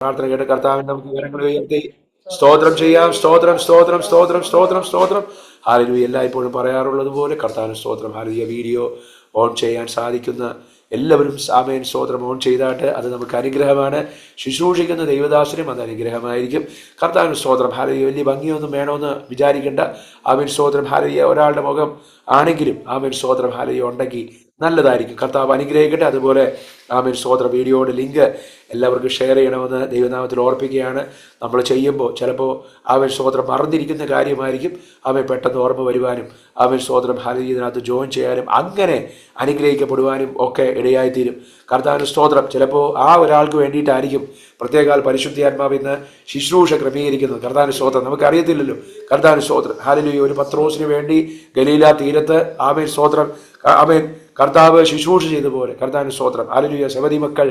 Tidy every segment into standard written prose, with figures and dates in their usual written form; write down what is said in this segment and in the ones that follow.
പ്രാർത്ഥന കേട്ട് കർത്താവിന് നമുക്ക് വിവരങ്ങൾ ഉയർത്തി സ്തോത്രം ചെയ്യാം. സ്തോത്രം സ്തോത്രം സ്തോത്രം സ്തോത്രം സ്തോത്രം. ഹല്ലേലൂയ. എല്ലായ്പ്പോഴും പറയാറുള്ളത് പോലെ കർത്താവിന് സ്തോത്രം. ഹല്ലേലൂയ. വീഡിയോ ഓൺ ചെയ്യാൻ സാധിക്കുന്ന എല്ലാവരും ആമേൻ സ്തോത്രം ഓൺ ചെയ്താട്ട് അത് നമുക്ക് അനുഗ്രഹമാണ്. ശുശ്രൂഷിക്കുന്ന ദൈവദാസനും അത് അനുഗ്രഹമായിരിക്കും. കർത്താവിന് സ്തോത്രം. ഹല്ലേലൂയ. വലിയ ഭംഗിയൊന്നും വേണമെന്ന് വിചാരിക്കേണ്ട. ആമേൻ സ്തോത്രം. ഹല്ലേലൂയ. ഒരാളുടെ മുഖം ആണെങ്കിലും ആമേൻ സ്തോത്രം ഹല്ലേലൂയ ഉണ്ടെങ്കിൽ നല്ലതായിരിക്കും. കർത്താവ് അനുഗ്രഹിക്കട്ടെ. അതുപോലെ ആമേൻ സ്തോത്രം വീഡിയോയുടെ ലിങ്ക് എല്ലാവർക്കും ഷെയർ ചെയ്യണമെന്ന് ദൈവനാമത്തിൽ ഓർപ്പിക്കുകയാണ്. നമ്മൾ ചെയ്യുമ്പോൾ ചിലപ്പോൾ ആമേൻ സ്തോത്രം മറന്നിരിക്കുന്ന കാര്യമായിരിക്കും. ആമേൻ പെട്ടെന്ന് ഓർമ്മ വരുവാനും ആമേൻ സ്തോത്രം ഹല്ലേലൂയ ഇതിനകത്ത് ജോയിൻ ചെയ്യാനും അങ്ങനെ അനുഗ്രഹിക്കപ്പെടുവാനും ഒക്കെ ഇടയായിത്തീരും. കർത്താവിന് സ്തോത്രം. ചിലപ്പോൾ ആ ഒരാൾക്ക് വേണ്ടിയിട്ടായിരിക്കും പ്രത്യേകാൽ പരിശുദ്ധാത്മാവ് ഇന്ന് ശുശ്രൂഷ ക്രമീകരിക്കുന്നത്. കർത്താവിന് സ്തോത്രം. നമുക്കറിയത്തില്ലല്ലോ. കർത്താവിന് സ്തോത്രം. ഹല്ലേലൂയ. ഒരു പത്രോസിന് വേണ്ടി ഗലീല തീരത്ത് ആമേൻ സ്തോത്രം ആമേൻ കർത്താവ് ശുശ്രൂഷ ചെയ്തതുപോലെ കർത്താവിന് സ്തോത്രം. ഹല്ലേലൂയ. സവതി മക്കൾ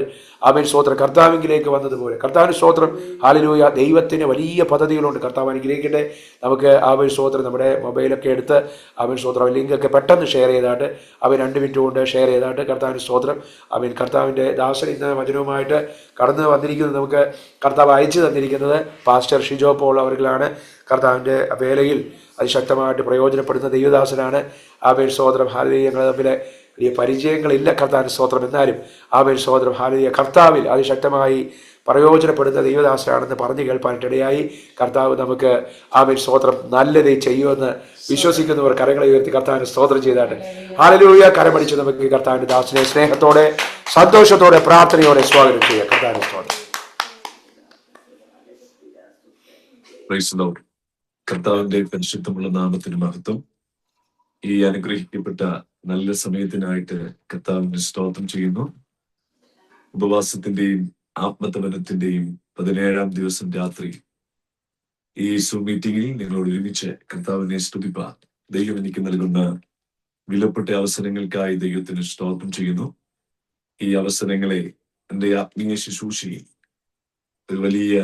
ആമേൻ സ്തോത്രം കർത്താവിലേക്ക് വന്നതുപോലെ കർത്താവിന് സ്തോത്രം. ഹല്ലേലൂയ. ദൈവത്തിന് വലിയ പദ്ധതികളുണ്ട്. കർത്താവ് അനുഗ്രഹിക്കട്ടെ. നമുക്ക് ആമേൻ സ്തോത്രം നമ്മുടെ മൊബൈലൊക്കെ എടുത്ത് ആമേൻ സ്തോത്രം ലിങ്കൊക്കെ പെട്ടെന്ന് ഷെയർ ചെയ്താട്ട് അവൻ 2 മിനിറ്റ് കൊണ്ട് ഷെയർ ചെയ്താട്ട് കർത്താവിന് സ്തോത്രം. ആമേൻ കർത്താവിൻ്റെ ദാസൻ ഇന്ന് വചനവുമായിട്ട് കടന്നു വന്നിരിക്കുന്നത് നമുക്ക് കർത്താവ് അയച്ചു തന്നിരിക്കുന്നത് പാസ്റ്റർ ഷിജോ പോൾ അവർകളാണ്. കർത്താവിൻ്റെ വേലയിൽ അതിശക്തമായിട്ട് പ്രയോജനപ്പെടുന്ന ദൈവദാസനാണ്. ആമേൻ സ്തോത്രം. ഹല്ലേലൂയ. ഞങ്ങൾ തമ്മിൽ വലിയ പരിചയങ്ങളില്ല കർത്താവിന് സ്തോത്രം. എന്നാലും ആമേൻ സ്തോത്രം. ഹല്ലേലൂയ. കർത്താവിൽ അതിശക്തമായി പ്രയോജനപ്പെടുന്ന ദൈവദാസനാണെന്ന് പറഞ്ഞു കേൾപ്പാനിട്ടിടയായി. കർത്താവ് നമുക്ക് ആമേൻ സ്തോത്രം നല്ലതേ ചെയ്യുമെന്ന് വിശ്വസിക്കുന്നവർ കരങ്ങളെ ഉയർത്തി കർത്താവിന് സ്തോത്രം ചെയ്താട്ട് ഹല്ലേലൂയ കരമടിച്ച് നമുക്ക് കർത്താവിൻ്റെ ദാസനെ സ്നേഹത്തോടെ സന്തോഷത്തോടെ പ്രാർത്ഥനയോടെ സ്വാഗതം ചെയ്യാം. കർത്താവിന് സ്തോത്രം. കർത്താവിന്റെ പരിശുദ്ധമുള്ള നാമത്തിന് മഹത്വം. ഈ അനുഗ്രഹിക്കപ്പെട്ട നല്ല സമയത്തിനായിട്ട് കർത്താവിന്റെ സ്തോത്രം ചെയ്യുന്നു. ഉപവാസത്തിന്റെയും ആത്മതപനത്തിന്റെയും 17ാം ദിവസം രാത്രി ഈ സൂം മീറ്റിംഗിൽ നിങ്ങളോട് ഒരുമിച്ച് കർത്താവിനെ സ്തുതിപ്പാൻ ദൈവം എനിക്ക് നൽകുന്ന വിലപ്പെട്ട അവസരങ്ങൾക്കായി ദൈവത്തിന് സ്തോത്രം ചെയ്യുന്നു. ഈ അവസരങ്ങളെ എൻ്റെ ആത്മീയ ശുശ്രൂഷയിൽ ഒരു വലിയ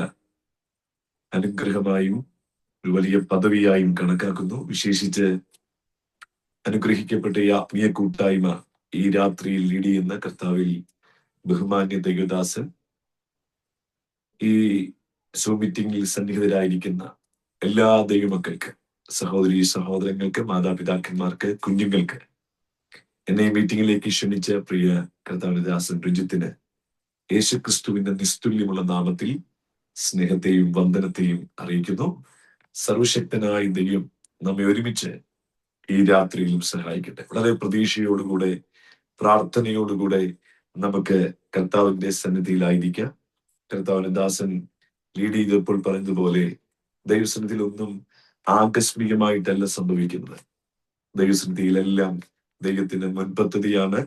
അനുഗ്രഹമായും ഒരു വലിയ പദവിയായും കണക്കാക്കുന്നു. വിശേഷിച്ച് അനുഗ്രഹിക്കപ്പെട്ട ഈ ആത്മീയ കൂട്ടായ്മ ഈ രാത്രിയിൽ ലീഡ് ചെയ്യുന്ന കർത്താവിൽ ബഹുമാന്യ ദൈവദാസൻ, ഈ സൂം മീറ്റിംഗിൽ സന്നിഹിതരായിരിക്കുന്ന എല്ലാ ദൈവമക്കൾക്ക്, സഹോദരി സഹോദരങ്ങൾക്ക്, മാതാപിതാക്കന്മാർക്ക്, കുഞ്ഞുങ്ങൾക്ക്, എന്നെ ഈ മീറ്റിംഗിലേക്ക് ക്ഷണിച്ച പ്രിയ കർത്താവിന്റെ ദാസൻ റിജിത്തിന് യേശുക്രിസ്തുവിന്റെ നിസ്തുല്യമുള്ള നാമത്തിൽ സ്നേഹത്തെയും വന്ദനത്തെയും അറിയിക്കുന്നു. സർവശക്തനായ ദൈവം നമ്മെ ഒരുമിച്ച് ഈ രാത്രിയിലും സഹായിക്കട്ടെ. വളരെ പ്രതീക്ഷയോടുകൂടെ പ്രാർത്ഥനയോടുകൂടെ നമുക്ക് കർത്താവിന്റെ സന്നിധിയിലായിരിക്കാം. കർത്താവിന്റെ ദാസൻ ലീഡ് ചെയ്തപ്പോൾ പറഞ്ഞതുപോലെ ദൈവസന്നിധിയിൽ ഒന്നും ആകസ്മികമായിട്ടല്ല സംഭവിക്കുന്നത്. ദൈവസന്നിധിയിലെല്ലാം ദൈവത്തിന്റെ മുൻപദ്ധതിയാണ്.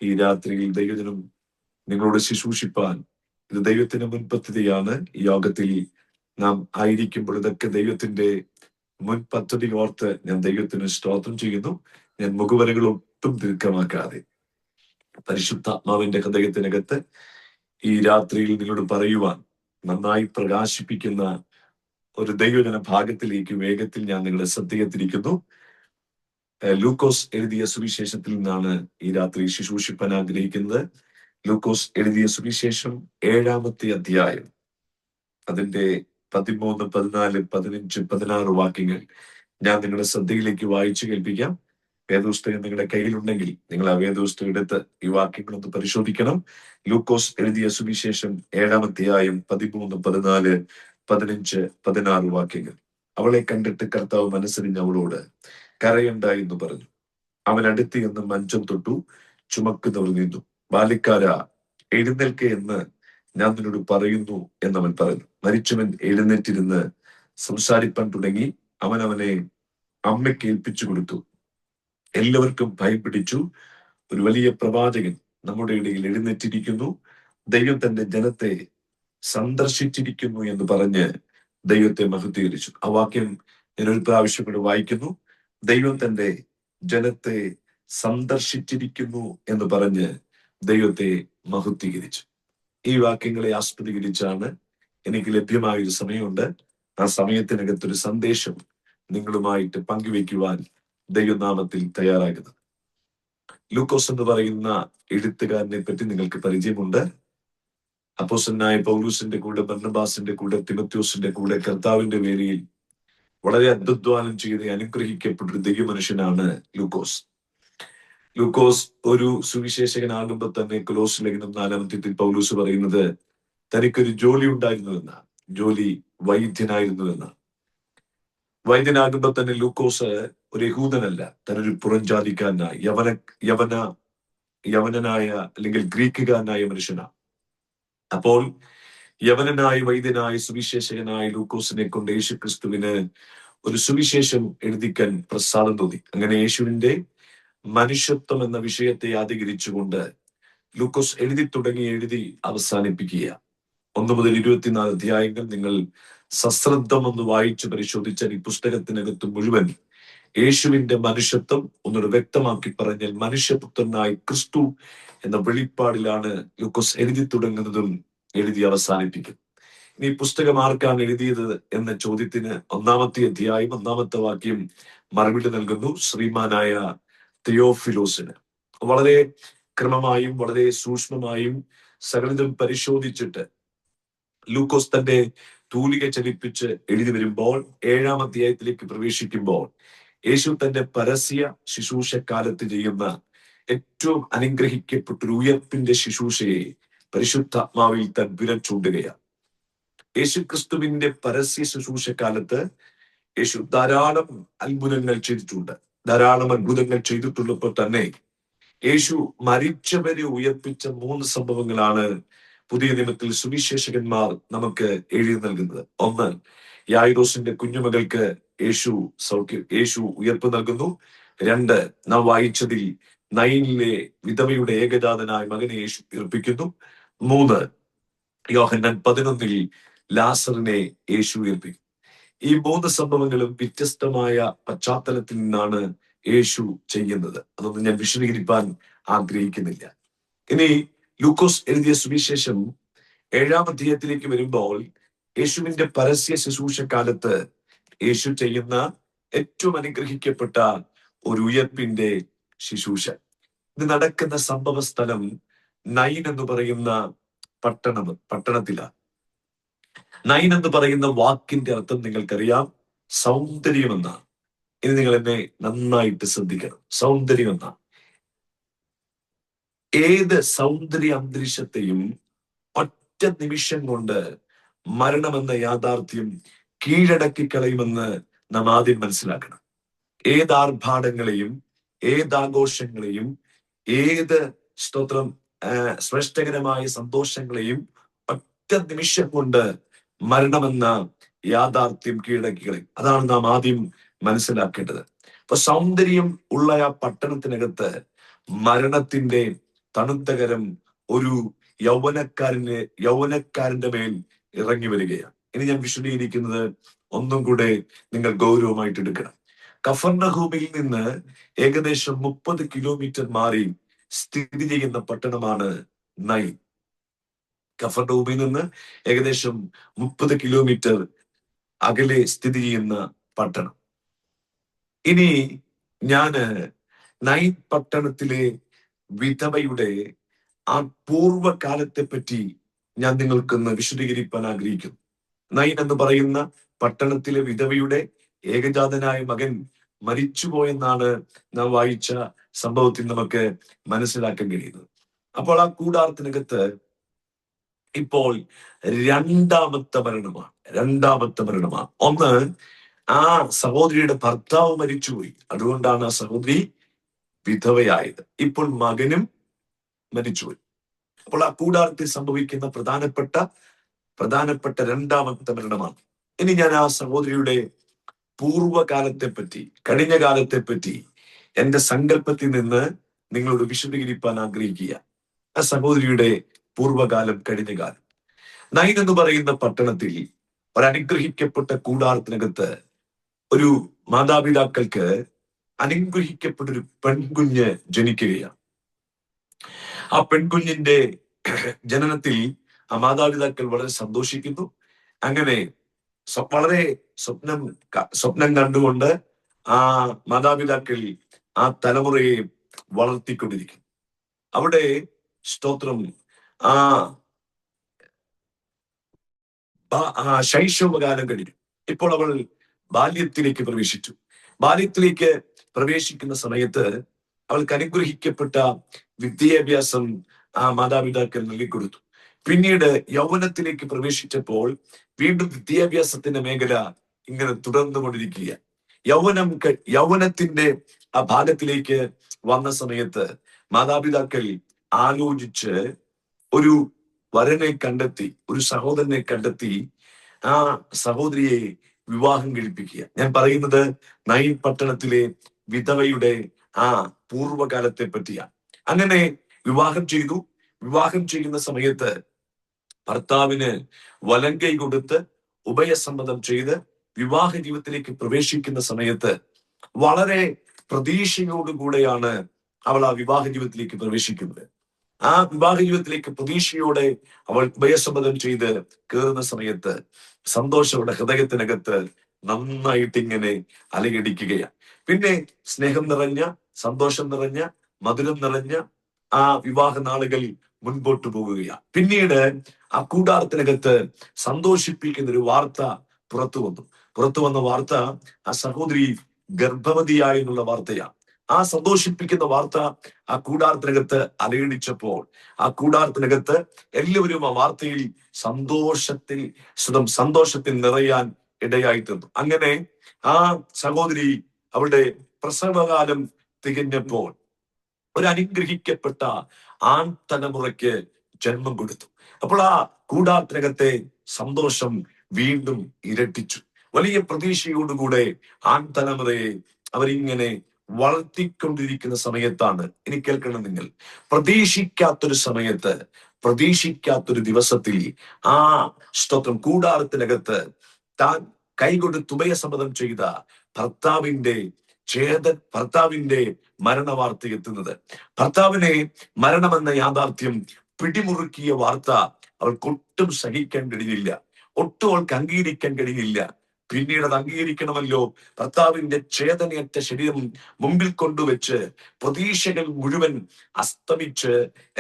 ഈ രാത്രിയിൽ ദൈവജനം നിങ്ങളോട് ശുശ്രൂഷിപ്പാൻ ഇത് ദൈവത്തിന്റെ മുൻപദ്ധതിയാണ്. ഈ യോഗത്തിൽ നാം ആയിരിക്കുമ്പോൾ ഇതൊക്കെ ദൈവത്തിന്റെ മുൻ പദ്ധതി ഓർത്ത് ഞാൻ ദൈവത്തിന് സ്തോത്രം ചെയ്യുന്നു. ഞാൻ മുഖവരകൾ ഒട്ടും ദീർഘമാക്കാതെ പരിശുദ്ധാത്മാവിന്റെ ഹൃദയത്തിനകത്ത് ഈ രാത്രിയിൽ നിങ്ങളോട് പറയുവാൻ നന്നായി പ്രകാശിപ്പിക്കുന്ന ഒരു ദൈവജന ഭാഗത്തിലേക്ക് വേഗത്തിൽ ഞാൻ നിങ്ങളെ ശ്രദ്ധയെത്തിരിക്കുന്നു. ലൂക്കോസ് എഴുതിയ സുവിശേഷത്തിൽ നിന്നാണ് ഈ രാത്രി ശുശ്രൂഷിപ്പാൻ ആഗ്രഹിക്കുന്നത്. ലൂക്കോസ് എഴുതിയ സുവിശേഷം 7-ാമത്തെ അധ്യായം, അതിന്റെ 13, 14, 15, 16 വാക്യങ്ങൾ ഞാൻ നിങ്ങളുടെ ശ്രദ്ധയിലേക്ക് വായിച്ചു കേൾപ്പിക്കാം. വേദപുസ്തകം നിങ്ങളുടെ കയ്യിലുണ്ടെങ്കിൽ നിങ്ങൾ ആ വേദപുസ്തകം എടുത്ത് ഈ വാക്യങ്ങളൊന്ന് പരിശോധിക്കണം. ലൂക്കോസ് എഴുതിയ സുവിശേഷം 7-ാം അധ്യായം 13, 14, 15, 16 വാക്യങ്ങൾ. അവളെ കണ്ടിട്ട് കർത്താവ് മനസ്സറിഞ്ഞ് അവളോട് കരയണ്ട എന്ന് പറഞ്ഞു. അവൻ അടുത്ത് എന്ന് മഞ്ചം തൊട്ടു, ചുമക്കുന്നവർ നിന്നു. ബാല്യക്കാര എഴുന്നേൽക്കെ എന്ന് ഞാൻ നിന്നോട് പറയുന്നു എന്നവൻ പറഞ്ഞു. മരിച്ചവൻ എഴുന്നേറ്റിരുന്ന് സംസാരിപ്പാൻ തുടങ്ങി. അവൻ അവനെ അമ്മയ്ക്ക് ഏൽപ്പിച്ചു കൊടുത്തു. എല്ലാവർക്കും ഭയം പിടിച്ചു. ഒരു വലിയ പ്രവാചകൻ നമ്മുടെ ഇടയിൽ എഴുന്നേറ്റിരിക്കുന്നു, ദൈവം തന്റെ ജനത്തെ സന്ദർശിച്ചിരിക്കുന്നു എന്ന് പറഞ്ഞ് ദൈവത്തെ മഹത്വീകരിച്ചു. ആ വാക്യം ഞാൻ ഒരു പ്രാവശ്യം കൂടെ വായിക്കുന്നു. ദൈവം തന്റെ ജനത്തെ സന്ദർശിച്ചിരിക്കുന്നു എന്ന് പറഞ്ഞ് ദൈവത്തെ മഹത്വീകരിച്ചു. ഈ വാക്യങ്ങളെ ആസ്പദീകരിച്ചാണ് എനിക്ക് ലഭ്യമായ ഒരു സമയമുണ്ട്. ആ സമയത്തിനകത്തൊരു സന്ദേശം നിങ്ങളുമായിട്ട് പങ്കുവെക്കുവാൻ ദൈവനാമത്തിൽ തയ്യാറാകുന്നത്. ലൂക്കോസ് എന്ന് പറയുന്ന എഴുത്തുകാരനെ പറ്റി നിങ്ങൾക്ക് പരിചയമുണ്ട്. അപ്പോസ്തലനായ പൗലൂസിന്റെ കൂടെ, ബർന്നബാസിന്റെ കൂടെ, തിമോഥെയോസിന്റെ കൂടെ കർത്താവിന്റെ വേദിയിൽ വളരെ അധ്വാനം ചെയ്ത് അനുഗ്രഹിക്കപ്പെട്ട ഒരു ദൈവമനുഷ്യനാണ് ലൂക്കോസ്. ലൂക്കോസ് ഒരു സുവിശേഷകനാകുമ്പോൾ തന്നെ കൊലോസ് ലേഖനം 4-ാം അധ്യായത്തിൽ പൗലൂസ് പറയുന്നത് തനിക്കൊരു ജോലി ഉണ്ടായിരുന്നുവെന്ന്. ജോലി വൈദ്യനായിരുന്നുവെന്ന്. വൈദ്യനാകുമ്പോൾ തന്നെ ലൂക്കോസ് ഒരു യഹൂദനല്ല, തന്നൊരു പുറംജാതിക്കാരനായ യവനനായ അല്ലെങ്കിൽ ഗ്രീക്കുകാരനായ മനുഷ്യനാണ്. അപ്പോൾ യവനനായ വൈദ്യനായ സുവിശേഷകനായ ലൂക്കോസിനെ കൊണ്ട് യേശു ക്രിസ്തുവിന് ഒരു സുവിശേഷം എഴുതിക്കാൻ പ്രസാദം തോന്നി. അങ്ങനെ യേശുവിന്റെ മനുഷ്യത്വം എന്ന വിഷയത്തെ അധികരിച്ചുകൊണ്ട് ലൂക്കോസ് എഴുതി അവസാനിപ്പിക്കുക. 1 മുതൽ 24 അധ്യായങ്ങൾ നിങ്ങൾ സശ്രദ്ധം ഒന്ന് വായിച്ച് പരിശോധിച്ചാൽ ഈ പുസ്തകത്തിനകത്ത് മുഴുവൻ യേശുവിന്റെ മനുഷ്യത്വം ഒന്നുകൂടെ വ്യക്തമാക്കി പറഞ്ഞാൽ മനുഷ്യപുത്രനായ ക്രിസ്തു എന്ന വെളിപ്പാടിലാണ് ലൂക്കോസ് എഴുതി തുടങ്ങുന്നതും എഴുതി അവസാനിപ്പിക്കും. ഇനി പുസ്തകം ആർക്കാണ് എഴുതിയത് എന്ന ചോദ്യത്തിന് 1-ാമത്തെ അധ്യായം 1-ാമത്തെ വാക്യം മറുപടി നൽകുന്നു. ശ്രീമാനായ തിയോഫിലോസിന്. വളരെ ക്രമമായും വളരെ സൂക്ഷ്മമായും സകലതും പരിശോധിച്ചിട്ട് ലൂക്കോസ് തന്റെ തൂലിക ചലിപ്പിച്ച് എഴുതി വരുമ്പോൾ 7-ാം അധ്യായത്തിലേക്ക് പ്രവേശിക്കുമ്പോൾ യേശു തന്റെ പരസ്യ ശുശ്രൂഷക്കാലത്ത് ചെയ്യുന്ന ഏറ്റവും അനുഗ്രഹിക്കപ്പെട്ട ഒരു ഉയർപ്പിന്റെ ശുശ്രൂഷയെ പരിശുദ്ധാത്മാവിൽ താൻ വിരൽ ചൂണ്ടുകയാണ്. യേശു ക്രിസ്തുവിന്റെ പരസ്യ ശുശ്രൂഷക്കാലത്ത് യേശു ധാരാളം അത്ഭുതങ്ങൾ ചെയ്തിട്ടുണ്ട്. ധാരാളം അത്ഭുതങ്ങൾ ചെയ്തിട്ടുള്ളപ്പോൾ തന്നെ യേശു മരിച്ചവരെ ഉയർപ്പിച്ച 3 സംഭവങ്ങളാണ് പുതിയ നിയമത്തിൽ സുവിശേഷകന്മാർ നമുക്ക് എഴുതി നൽകുന്നത്. 1, യായിറോസിന്റെ കുഞ്ഞുമകൾക്ക് യേശു ഉയർപ്പ് നൽകുന്നു. 2, നാം വായിച്ചതിൽ നൈനിലെ വിധവയുടെ ഏകജാതനായ മകനെ യേശു ഉയർപ്പിക്കുന്നു. 3, യോഹന്നാൻ 11 ലാസറിനെ യേശു ഉയർപ്പിക്കും. ഈ 3 സംഭവങ്ങളും വ്യത്യസ്തമായ പശ്ചാത്തലത്തിൽ നിന്നാണ് യേശു ചെയ്യുന്നത്. അതൊന്നും ഞാൻ വിശദീകരിക്കാൻ ആഗ്രഹിക്കുന്നില്ല. ഇനി ലൂക്കോസ് എഴുതിയ സുവിശേഷം 7-ാം അധ്യായത്തിലേക്ക് വരുമ്പോൾ യേശുവിന്റെ പരസ്യ ശുശ്രൂഷക്കാലത്ത് യേശു ചെയ്യുന്ന ഏറ്റവും അനുഗ്രഹിക്കപ്പെട്ട ഒരു ഉയർപ്പിന്റെ ശുശ്രൂഷ. ഇത് നടക്കുന്ന സംഭവ സ്ഥലം നൈൻ എന്ന് പറയുന്ന പട്ടണത്തിലാണ്. നൈൻ എന്ന് പറയുന്ന വാക്കിന്റെ അർത്ഥം നിങ്ങൾക്കറിയാം, സൗന്ദര്യം എന്നാണ്. ഇനി നിങ്ങൾ എന്നെ നന്നായിട്ട് ശ്രദ്ധിക്കണം. സൗന്ദര്യം എന്നാണ്. ഏത് സൗന്ദര്യ അന്തരീക്ഷത്തെയും ഒറ്റ നിമിഷം കൊണ്ട് മരണമെന്ന യാഥാർത്ഥ്യം കീഴടക്കി കളയുമെന്ന് നാം ആദ്യം മനസ്സിലാക്കണം. ഏത് ആർഭാടങ്ങളെയും, ഏതാഘോഷങ്ങളെയും, ഏത് ശ്രേഷ്ഠകരമായ സന്തോഷങ്ങളെയും ഒറ്റ നിമിഷം കൊണ്ട് മരണമെന്ന യാഥാർത്ഥ്യം കീഴടക്കി കളയും. അതാണ് നാം ആദ്യം മനസ്സിലാക്കേണ്ടത്. അപ്പൊ സൗന്ദര്യം ഉള്ള ആ പട്ടണത്തിനകത്ത് മരണത്തിന്റെ തണുത്തകരം ഒരു യൗവനക്കാരന്റെ മേൽ ഇറങ്ങി വരികയാണ്. ഇനി ഞാൻ വിശദീകരിക്കുന്നത് ഒന്നും കൂടെ നിങ്ങൾ ഗൗരവമായിട്ട് എടുക്കണം. കഫർനഹൂമിൽ നിന്ന് ഏകദേശം 30 കിലോമീറ്റർ മാറി സ്ഥിതി ചെയ്യുന്ന പട്ടണമാണ് നൈൻ. കഫർനഹൂമിൽ നിന്ന് ഏകദേശം 30 കിലോമീറ്റർ അകലെ സ്ഥിതി ചെയ്യുന്ന പട്ടണം. ഇനി ഞാന് നൈൻ പട്ടണത്തിലെ വിധവയുടെ ആ പൂർവ്വകാലത്തെ പറ്റി ഞാൻ നിങ്ങൾക്കൊന്ന് വിശദീകരിക്കാൻ ആഗ്രഹിക്കുന്നു. നൈൻ എന്ന് പറയുന്ന പട്ടണത്തിലെ വിധവയുടെ ഏകജാതനായ മകൻ മരിച്ചുപോയെന്നാണ് നാം വായിച്ച സംഭവത്തിൽ നമുക്ക് മനസ്സിലാക്കാൻ കഴിയുന്നത്. അപ്പോൾ ആ കൂടാരത്തിനകത്ത് ഇപ്പോൾ രണ്ടാമത്തെ മരണമാണ്. ഒന്ന്, ആ സഹോദരിയുടെ ഭർത്താവ് മരിച്ചുപോയി, അതുകൊണ്ടാണ് ആ സഹോദരി വിധവയായത്. ഇപ്പോൾ മകനും മരിച്ചുപോയി. അപ്പോൾ ആ കൂടാരത്തിൽ സംഭവിക്കുന്ന പ്രധാനപ്പെട്ട രണ്ടാമത്തെ മരണമാണ്. ഇനി ഞാൻ ആ സഹോദരിയുടെ പൂർവ്വകാലത്തെ പറ്റി, കഴിഞ്ഞ കാലത്തെ പറ്റി എന്റെ സങ്കല്പത്തിൽ നിന്ന് നിങ്ങളോട് വിശദീകരിക്കാൻ ആഗ്രഹിക്കുക. ആ സഹോദരിയുടെ പൂർവ്വകാലം, കഴിഞ്ഞ കാലം. നൈൻ എന്ന് പറയുന്ന പട്ടണത്തിൽ ഒരനുഗ്രഹിക്കപ്പെട്ട കൂടാരത്തിനകത്ത് ഒരു മാതാപിതാക്കൾക്ക് അനുഗ്രഹിക്കപ്പെട്ട ഒരു പെൺകുഞ്ഞ് ജനിക്കുകയാണ്. ആ പെൺകുഞ്ഞിന്റെ ജനനത്തിൽ ആ മാതാപിതാക്കൾ വളരെ സന്തോഷിക്കുന്നു. അങ്ങനെ വളരെ സ്വപ്നം കണ്ടുകൊണ്ട് ആ മാതാപിതാക്കൾ ആ തലമുറയെ വളർത്തിക്കൊണ്ടിരിക്കും. അവിടെ സ്തോത്രം, ആ ശൈശവകാലം കഴിഞ്ഞു. ഇപ്പോൾ അവൾ ബാല്യത്തിലേക്ക് പ്രവേശിച്ചു. ബാല്യത്തിലേക്ക് പ്രവേശിക്കുന്ന സമയത്ത് അവൾക്ക് അനുഗ്രഹിക്കപ്പെട്ട വിദ്യാഭ്യാസം മാതാപിതാക്കൾ നൽകിക്കൊടുത്തു. പിന്നീട് യൗവനത്തിലേക്ക് പ്രവേശിച്ചപ്പോൾ വീണ്ടും വിദ്യാഭ്യാസത്തിന്റെ മേഖല ഇങ്ങനെ തുടർന്നുകൊണ്ടിരിക്കുക. യൗവനത്തിന്റെ ആ ഭാഗത്തിലേക്ക് വന്ന സമയത്ത് മാതാപിതാക്കൾ ആലോചിച്ച് ഒരു വരനെ കണ്ടെത്തി, ഒരു സഹോദരനെ കണ്ടെത്തി ആ സഹോദരിയെ വിവാഹം കഴിപ്പിക്കുക. ഞാൻ പറയുന്നത് നൈൻ പട്ടണത്തിലെ വിധവയുടെ ആ പൂർവ്വകാലത്തെ പറ്റിയാണ്. അങ്ങനെ വിവാഹം ചെയ്തു. വിവാഹം ചെയ്യുന്ന സമയത്ത് ഭർത്താവിന് വലങ്കൈ കൊടുത്ത് ഉഭയസമ്മതം ചെയ്ത് വിവാഹ ജീവിതത്തിലേക്ക് പ്രവേശിക്കുന്ന സമയത്ത് വളരെ പ്രതീക്ഷയോടുകൂടെയാണ് അവൾ ആ വിവാഹ ജീവിതത്തിലേക്ക് പ്രവേശിക്കുന്നത്. ആ വിവാഹ ജീവിതത്തിലേക്ക് പ്രതീക്ഷയോടെ അവൾ ഉഭയസമ്മതം ചെയ്ത് കയറുന്ന സമയത്ത് സന്തോഷയുടെ ഹൃദയത്തിനകത്ത് നന്നായിട്ട് ഇങ്ങനെ അലയടിക്കുകയാണ്. പിന്നെ സ്നേഹം നിറഞ്ഞ, സന്തോഷം നിറഞ്ഞ, മധുരം നിറഞ്ഞ ആ വിവാഹ നാളുകൾ മുൻപോട്ട് പോകുകയാണ്. പിന്നീട് ആ കൂടാരത്തിനകത്ത് സന്തോഷിപ്പിക്കുന്ന ഒരു വാർത്ത പുറത്തു വന്ന വാർത്ത ആ സഹോദരി ഗർഭവതിയായി എന്നുള്ള വാർത്തയാണ്. ആ സന്തോഷിപ്പിക്കുന്ന വാർത്ത ആ കൂടാരത്തിനകത്ത് അലയടിച്ചപ്പോൾ ആ കൂടാരത്തിനകത്ത് എല്ലാവരും ആ വാർത്തയിൽ സന്തോഷത്തിൽ നിറയാൻ ഇടയായി തീർന്നു. അങ്ങനെ ആ സഹോദരി അവളുടെ പ്രസവകാലം തികഞ്ഞപ്പോൾ ഒരു അനുഗ്രഹിക്കപ്പെട്ട ആൺ തലമുറയ്ക്ക് ജന്മം കൊടുത്തു. അപ്പോൾ ആ കൂടാരത്തിനകത്തെ സന്തോഷം വീണ്ടും ഇരട്ടിച്ചു. വലിയ പ്രതീക്ഷയോടുകൂടെ ആൺ തലമുറയെ അവരിങ്ങനെ വളർത്തിക്കൊണ്ടിരിക്കുന്ന സമയത്താണ്, ഇനി കേൾക്കണം നിങ്ങൾ, പ്രതീക്ഷിക്കാത്തൊരു സമയത്ത്, പ്രതീക്ഷിക്കാത്തൊരു ദിവസത്തിൽ ആ സ്തോത്രം കൂടാരത്തിനകത്ത് താൻ കൈകൊടുത്ത് ഉഭയസമ്മതം ചെയ്ത ഭർത്താവിന്റെ മരണവാർത്ത എത്തുന്നത്. ഭർത്താവിനെ മരണമെന്ന യാഥാർത്ഥ്യം പിടിമുറുക്കിയ വാർത്ത അവൾക്കൊട്ടും സഹിക്കാൻ കഴിഞ്ഞില്ല, ഒട്ടും അവൾക്ക് അംഗീകരിക്കാൻ കഴിഞ്ഞില്ല. പിന്നീട് അത് അംഗീകരിക്കണമല്ലോ. ഭർത്താവിന്റെ ചേതനയറ്റ ശരീരം മുമ്പിൽ കൊണ്ടുവച്ച് പ്രതീക്ഷകൾ മുഴുവൻ അസ്തമിച്ച്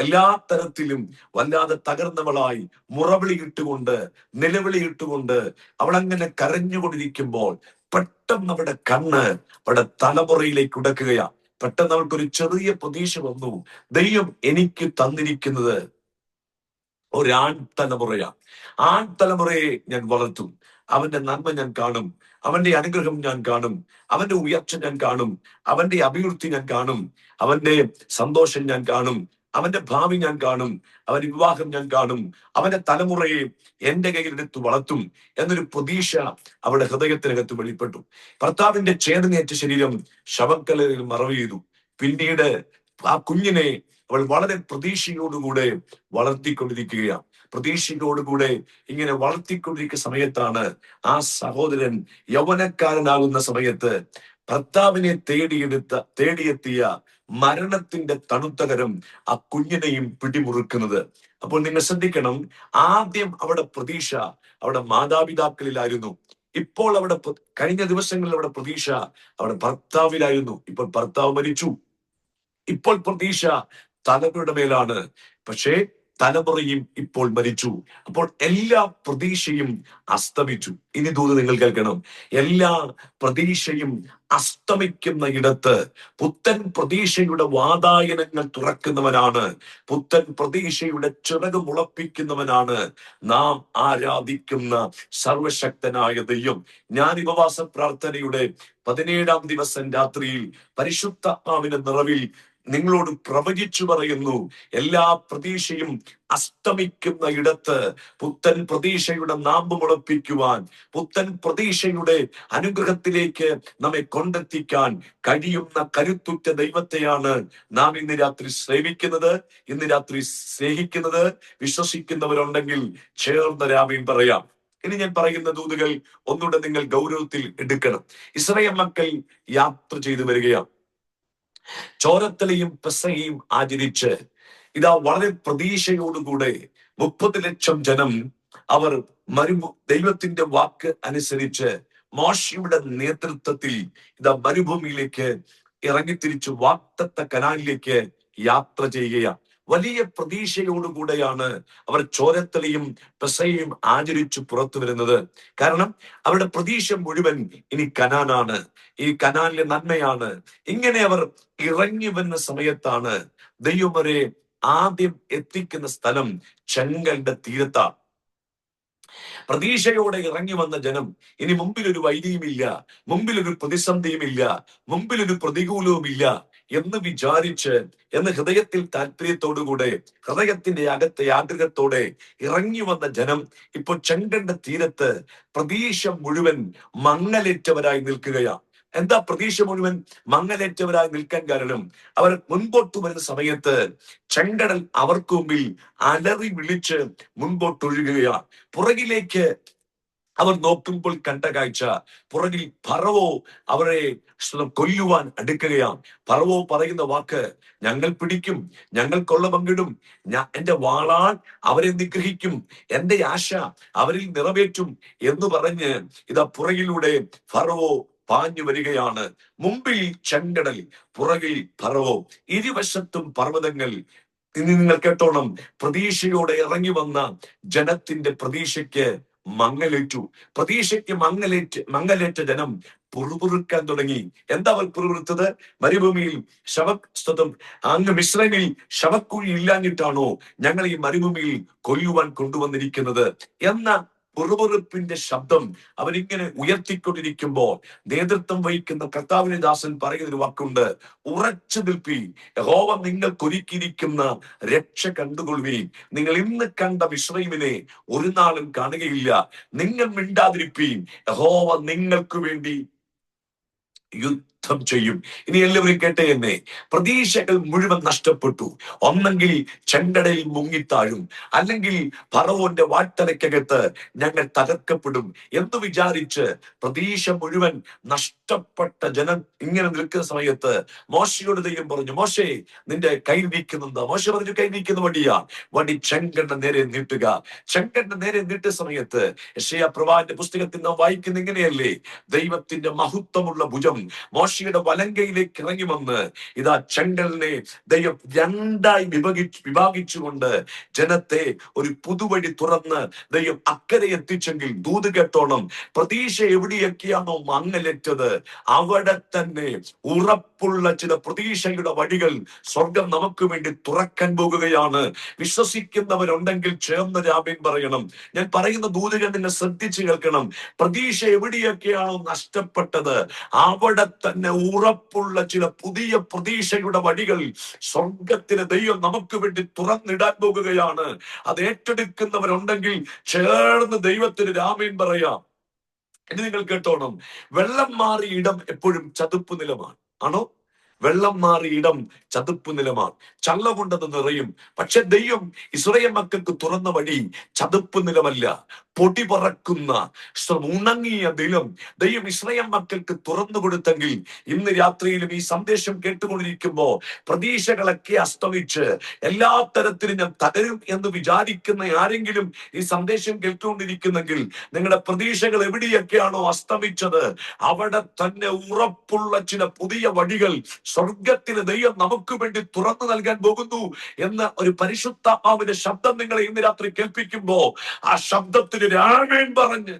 എല്ലാ തരത്തിലും വല്ലാതെ തകർന്നവളായി മുറവിളിയിട്ടുകൊണ്ട് നിലവിളിയിട്ടുകൊണ്ട് അവളങ്ങനെ കരഞ്ഞുകൊണ്ടിരിക്കുമ്പോൾ പെട്ടെന്ന് അവളുടെ കണ്ണ് അവളുടെ തലമുറയിലേക്ക് ഉടക്കുകയാണ്. പെട്ടെന്ന് അവൾക്കൊരു ചെറിയ പ്രതീക്ഷ വന്നു. ദൈവം എനിക്ക് തന്നിരിക്കുന്നത് ഒരാൺ തലമുറയാണ്. ആൺ തലമുറയെ ഞാൻ വളർത്തും. അവന്റെ നന്മ ഞാൻ കാണും, അവന്റെ അനുഗ്രഹം ഞാൻ കാണും, അവന്റെ ഉയർച്ച ഞാൻ കാണും, അവന്റെ അഭിവൃദ്ധി ഞാൻ കാണും, അവന്റെ സന്തോഷം ഞാൻ കാണും, അവന്റെ ഭാവി ഞാൻ കാണും, അവന്റെ വിവാഹം ഞാൻ കാണും, അവന്റെ തലമുറയെ എന്റെ കയ്യിലെടുത്ത് വളർത്തും എന്നൊരു പ്രതീക്ഷ അവളുടെ ഹൃദയത്തിനകത്ത് വെളിപ്പെട്ടു. ഭർത്താവിന്റെ ചേതനയേറ്റ ശരീരം ശവക്കല്ലറിൽ മറവ് ചെയ്തു. പിന്നീട് ആ കുഞ്ഞിനെ അവൾ വളരെ പ്രതീക്ഷയോടുകൂടെ വളർത്തിക്കൊണ്ടിരിക്കുകയാണ്. പ്രതീക്ഷയോടുകൂടെ ഇങ്ങനെ വളർത്തിക്കൊണ്ടിരിക്കുന്ന സമയത്താണ് ആ സഹോദരൻ യൗവനക്കാരനാകുന്ന സമയത്ത് ഭർത്താവിനെ തേടിയെത്തിയ മരണത്തിന്റെ തണുത്തകരം ആ കുഞ്ഞിനെയും പിടിമുറുക്കുന്നത്. അപ്പോൾ നിങ്ങൾ ശ്രദ്ധിക്കണം, ആദ്യം അവിടെ പ്രതീക്ഷ അവിടെ മാതാപിതാക്കളിലായിരുന്നു. ഇപ്പോൾ അവിടെ കഴിഞ്ഞ ദിവസങ്ങളിൽ അവിടെ പ്രതീക്ഷ അവിടെ ഭർത്താവിലായിരുന്നു. ഇപ്പോൾ ഭർത്താവ് മരിച്ചു. ഇപ്പോൾ പ്രതീക്ഷ തലമുറയുടെ മേലാണ്. പക്ഷേ തലമുറയും ഇപ്പോൾ മരിച്ചു. അപ്പോൾ എല്ലാ പ്രതീക്ഷയും അസ്തമിച്ചു. ഇനി ദൂത് നിങ്ങൾ കേൾക്കണം, എല്ലാ പ്രതീക്ഷയും അസ്തമിക്കുന്ന ഇടത്ത് പുത്തൻ പ്രതീക്ഷയുടെ വാതായനങ്ങൾ തുറക്കുന്നവനാണ്, പുത്തൻ പ്രതീക്ഷയുടെ ചിറക് മുളപ്പിക്കുന്നവനാണ് നാം ആരാധിക്കുന്ന സർവശക്തനായ ദൈവം. ഞാൻ ഉപവാസ പ്രാർത്ഥനയുടെ 17-ാം ദിവസം രാത്രിയിൽ പരിശുദ്ധാത്മാവിന്റെ നിറവിൽ നിങ്ങളോട് പ്രവചിച്ചു പറയുന്നു, എല്ലാ പ്രതീക്ഷയും അസ്തമിക്കുന്ന ഇടത്ത് പുത്തൻ പ്രതീക്ഷയുടെ നാമ്പ് മുളപ്പിക്കുവാൻ, പുത്തൻ പ്രതീക്ഷയുടെ അനുഗ്രഹത്തിലേക്ക് നമ്മെ കൊണ്ടെത്തിക്കാൻ കഴിയുന്ന കരുത്തുറ്റ ദൈവത്തെയാണ് നാം ഇന്ന് രാത്രി സേവിക്കുന്നത്, ഇന്ന് രാത്രി സ്നേഹിക്കുന്നത്. വിശ്വസിക്കുന്നവരുണ്ടെങ്കിൽ ചേർന്ന രാമയും പറയാം. ഇനി ഞാൻ പറയുന്ന ദൂതുകൾ ഒന്നുകൂടെ നിങ്ങൾ ഗൗരവത്തിൽ എടുക്കണം. ഇസ്രായേൽ മക്കൾ യാത്ര ചെയ്തു വരികയാണ്. ചോരത്തലയും പെസഹയും ആചരിച്ച് ഇതാ വളരെ പ്രതീക്ഷയോടുകൂടെ 30 ലക്ഷം ജനം അവർ ദൈവത്തിന്റെ വാക്ക് അനുസരിച്ച് മോശയുടെ നേതൃത്വത്തിൽ ഇതാ മരുഭൂമിയിലേക്ക് ഇറങ്ങിത്തിരിച്ചു വാഗ്ദത്ത കനാനിലേക്ക് യാത്ര ചെയ്യുകയാണ്. വലിയ പ്രതീക്ഷയോടുകൂടെയാണ് അവർ ചോരത്തലയും പെസയും ആചരിച്ചു പുറത്തു വരുന്നത്. കാരണം അവരുടെ പ്രതീക്ഷ മുഴുവൻ ഇനി കനാനാണ്, ഈ കനാനിലെ നന്മയാണ്. ഇങ്ങനെ അവർ ഇറങ്ങി വരുന്ന സമയത്താണ് ദൈവം അവരെ ആദ്യം എത്തിക്കുന്ന സ്ഥലം ചെങ്കലിന്റെ തീരത്താണ്. പ്രതീക്ഷയോടെ ഇറങ്ങി വന്ന ജനം ഇനി മുമ്പിലൊരു വൈരിയുമില്ല, മുമ്പിലൊരു പ്രതിസന്ധിയുമില്ല, മുമ്പിലൊരു പ്രതികൂലവുമില്ല എന്ന് വിചാരിച്ച്, എന്ന് ഹൃദയത്തിൽ താല്പര്യത്തോടുകൂടെ, ഹൃദയത്തിന്റെ അകത്തെ ആഗ്രഹത്തോടെ ഇറങ്ങി വന്ന ജനം ഇപ്പോൾ ചെങ്കലിന്റെ തീരത്ത് പ്രതീക്ഷ മുഴുവൻ മങ്ങലേറ്റവരായി നിൽക്കുകയാണ്. എന്താ പ്രതീക്ഷ മുഴുവൻ മങ്ങലേറ്റവരായി നിൽക്കാൻ കാരണം? അവർ മുൻപോട്ട് വരുന്ന സമയത്ത് ചെങ്കടൽ അവർക്ക് മുമ്പിൽ അലറി വിളിച്ച് മുൻപോട്ടൊഴുകുകയാണ്. പുറകിലേക്ക് അവർ നോക്കുമ്പോൾ കണ്ട കാഴ്ച, പുറകിൽ ഫറവോ അവരെ കൊല്ലുവാൻ അടുക്കുകയാണ്. ഫറവോ പറയുന്ന വാക്ക്, ഞങ്ങൾ പിടിക്കും, ഞങ്ങൾ കൊള്ള പങ്കിടും, എന്റെ വാളാൽ അവരെ നിഗ്രഹിക്കും, എന്റെ ആശ അവരിൽ നിറവേറ്റും എന്ന് പറഞ്ഞ് ഇതാ പുറകിലൂടെ ഫറവോ പാഞ്ഞു വരികയാണ്. മുമ്പിൽ ചെങ്കടൽ, പുറകിൽ ഫറവോ, ഇരുവശത്തും പർവ്വതങ്ങൾ. ഇനി നിങ്ങൾ കേട്ടോണം, പ്രതീക്ഷയോടെ ഇറങ്ങി വന്ന ജനത്തിന്റെ പ്രതീക്ഷയ്ക്ക് മങ്ങലേറ്റു. പ്രതീക്ഷയ്ക്ക് മങ്ങലേറ്റ ജനം പുറുപുറുക്കാൻ തുടങ്ങി. എന്താ അവർ പുറുപുറുത്തത്? മരുഭൂമിയിൽ അങ്ങ് മിസ്രൈമിൽ ശവക്കുഴി ഇല്ലാഞ്ഞിട്ടാണോ ഞങ്ങൾ ഈ മരുഭൂമിയിൽ കൊല്ലുവാൻ കൊണ്ടുവന്നിരിക്കുന്നത് എന്ന പുറുപുറുപ്പിന്റെ ശബ്ദം അവരിങ്ങനെ ഉയർത്തിക്കൊണ്ടിരിക്കുമ്പോൾ നേതൃത്വം വഹിക്കുന്ന കർത്താവിന്റെ ദാസൻ പറയുന്ന ഒരു വാക്കുണ്ട്, ഉറച്ചു നിൽപ്പീൻ, യഹോവ നിങ്ങൾക്കൊരുക്കിയിരിക്കുന്ന രക്ഷ കണ്ടുകൊള്ളുവീൻ. നിങ്ങൾ ഇന്ന് കണ്ട മിസ്രയീമിനെ ഒരു നാളും കാണുകയില്ല. നിങ്ങൾ മിണ്ടാതിരിപ്പീൻ, യഹോവ നിങ്ങൾക്ക് വേണ്ടി യുദ്ധം ചെയ്യും. ഇനി എല്ലാവരും കേട്ടേ എന്നെ, പ്രതീക്ഷകൾ മുഴുവൻ നഷ്ടപ്പെട്ടു. ഒന്നെങ്കിൽ ചെങ്കടലിൽ മുങ്ങിത്താഴും, അല്ലെങ്കിൽ ഫറവോന്റെ വാട്ടലക്കകത്ത് ഞങ്ങൾ തകർക്കപ്പെടും എന്ന് വിചാരിച്ച് പ്രതീക്ഷ മുഴുവൻ നഷ്ടപ്പെട്ട ജനം ഇങ്ങനെ നിൽക്കുന്ന സമയത്ത് മോശയോട് ദൈവം പറഞ്ഞു, മോശേ നിന്റെ കയ്യിലിരിക്കുന്നത്. മോശ പറഞ്ഞു, കയ്യിലിരിക്കുന്ന വടിയാ. വടി ചെങ്കണ്ണ നേരെ നീട്ടുക. ചെങ്കണ്ണ നേരെ നീട്ടിയ സമയത്ത് യെശയ്യാ പ്രവാചകന്റെ പുസ്തകത്തിൽ നാം വായിക്കുന്ന ഇങ്ങനെയല്ലേ, ദൈവത്തിന്റെ മഹത്വമുള്ള ഭുജം മോശയുടെ വലങ്കയിലേക്ക് ഇറങ്ങി വന്ന് ഇതാ ചെങ്കലിനെ ദൈവം രണ്ടായി വിഭാഗിച്ചുകൊണ്ട് ജനത്തെ ഒരു പുതുവഴി തുറന്ന് ദൈവം അക്കരെ എത്തിച്ചെങ്കിൽ ദൂത് കേട്ടോണം, പ്രതീക്ഷ എവിടെയൊക്കെയാണോ മങ്ങലേറ്റത് അവിടെ തന്നെ ഉറപ്പുള്ള ചില പ്രതീക്ഷയുടെ വഴികൾ സ്വർഗം നമുക്ക് വേണ്ടി തുറക്കാൻ പോകുകയാണ്. വിശ്വസിക്കുന്നവരുണ്ടെങ്കിൽ ചേർന്ന് ആമേൻ പറയണം. ഞാൻ പറയുന്ന ദൂതുകൾ നിങ്ങൾ ശ്രദ്ധിച്ചു കേൾക്കണം. പ്രതീക്ഷ എവിടെയൊക്കെയാണോ നഷ്ടപ്പെട്ടത് അവിടെ തന്നെ ഉറപ്പുള്ള ചില പുതിയ പ്രതീക്ഷയുടെ വഴികൾ സ്വർഗത്തിലെ ദൈവം നമുക്ക് വേണ്ടി തുറന്നിടാൻ പോകുകയാണ്. അത് ഏറ്റെടുക്കുന്നവരുണ്ടെങ്കിൽ ചേർന്ന് ദൈവത്തിന് ആമേൻ പറയാം. ഇനി നിങ്ങൾ കേട്ടോണം, വെള്ളം മാറിയ ഇടം എപ്പോഴും ചതുപ്പ് നിലമാണ്. ആണോ? വെള്ളം മാറിയ ഇടം ചതുപ്പ് നിലമാണ്, ചള്ള കൊണ്ടത് നിറയും. പക്ഷെ ദൈവം ഇസ്രായേൽ മക്കൾക്ക് തുറന്ന വഴി ചതുപ്പ് നിലമല്ല, പൊടി പറക്കുന്ന ഉണങ്ങിയ നിലം ദൈവം ഇസ്രായേൽ മക്കൾക്ക് തുറന്നു കൊടുത്തെങ്കിൽ ഇന്ന് രാത്രിയിലും ഈ സന്ദേശം കേട്ടുകൊണ്ടിരിക്കുമ്പോ പ്രതീക്ഷകളൊക്കെ അസ്തമിച്ച് എല്ലാ തരത്തിലും ഞാൻ തകരും എന്ന് വിചാരിക്കുന്ന ആരെങ്കിലും ഈ സന്ദേശം കേട്ടുകൊണ്ടിരിക്കുന്നെങ്കിൽ നിങ്ങളുടെ പ്രതീക്ഷകൾ എവിടെയൊക്കെയാണോ അസ്തമിച്ചത് അവിടെ തന്നെ ഉറപ്പുള്ള ചില പുതിയ വഴികൾ സ്വർഗത്തിന് ദൈവം നമുക്ക് വേണ്ടി തുറന്നു നൽകാൻ പോകുന്നു എന്ന ഒരു പരിശുദ്ധാത്മാവിന്റെ ശബ്ദം നിങ്ങളെ ഇന്ന് രാത്രി കേൾപ്പിക്കുമ്പോ ആ ശബ്ദത്തിന് ആമേൻ പറഞ്ഞ്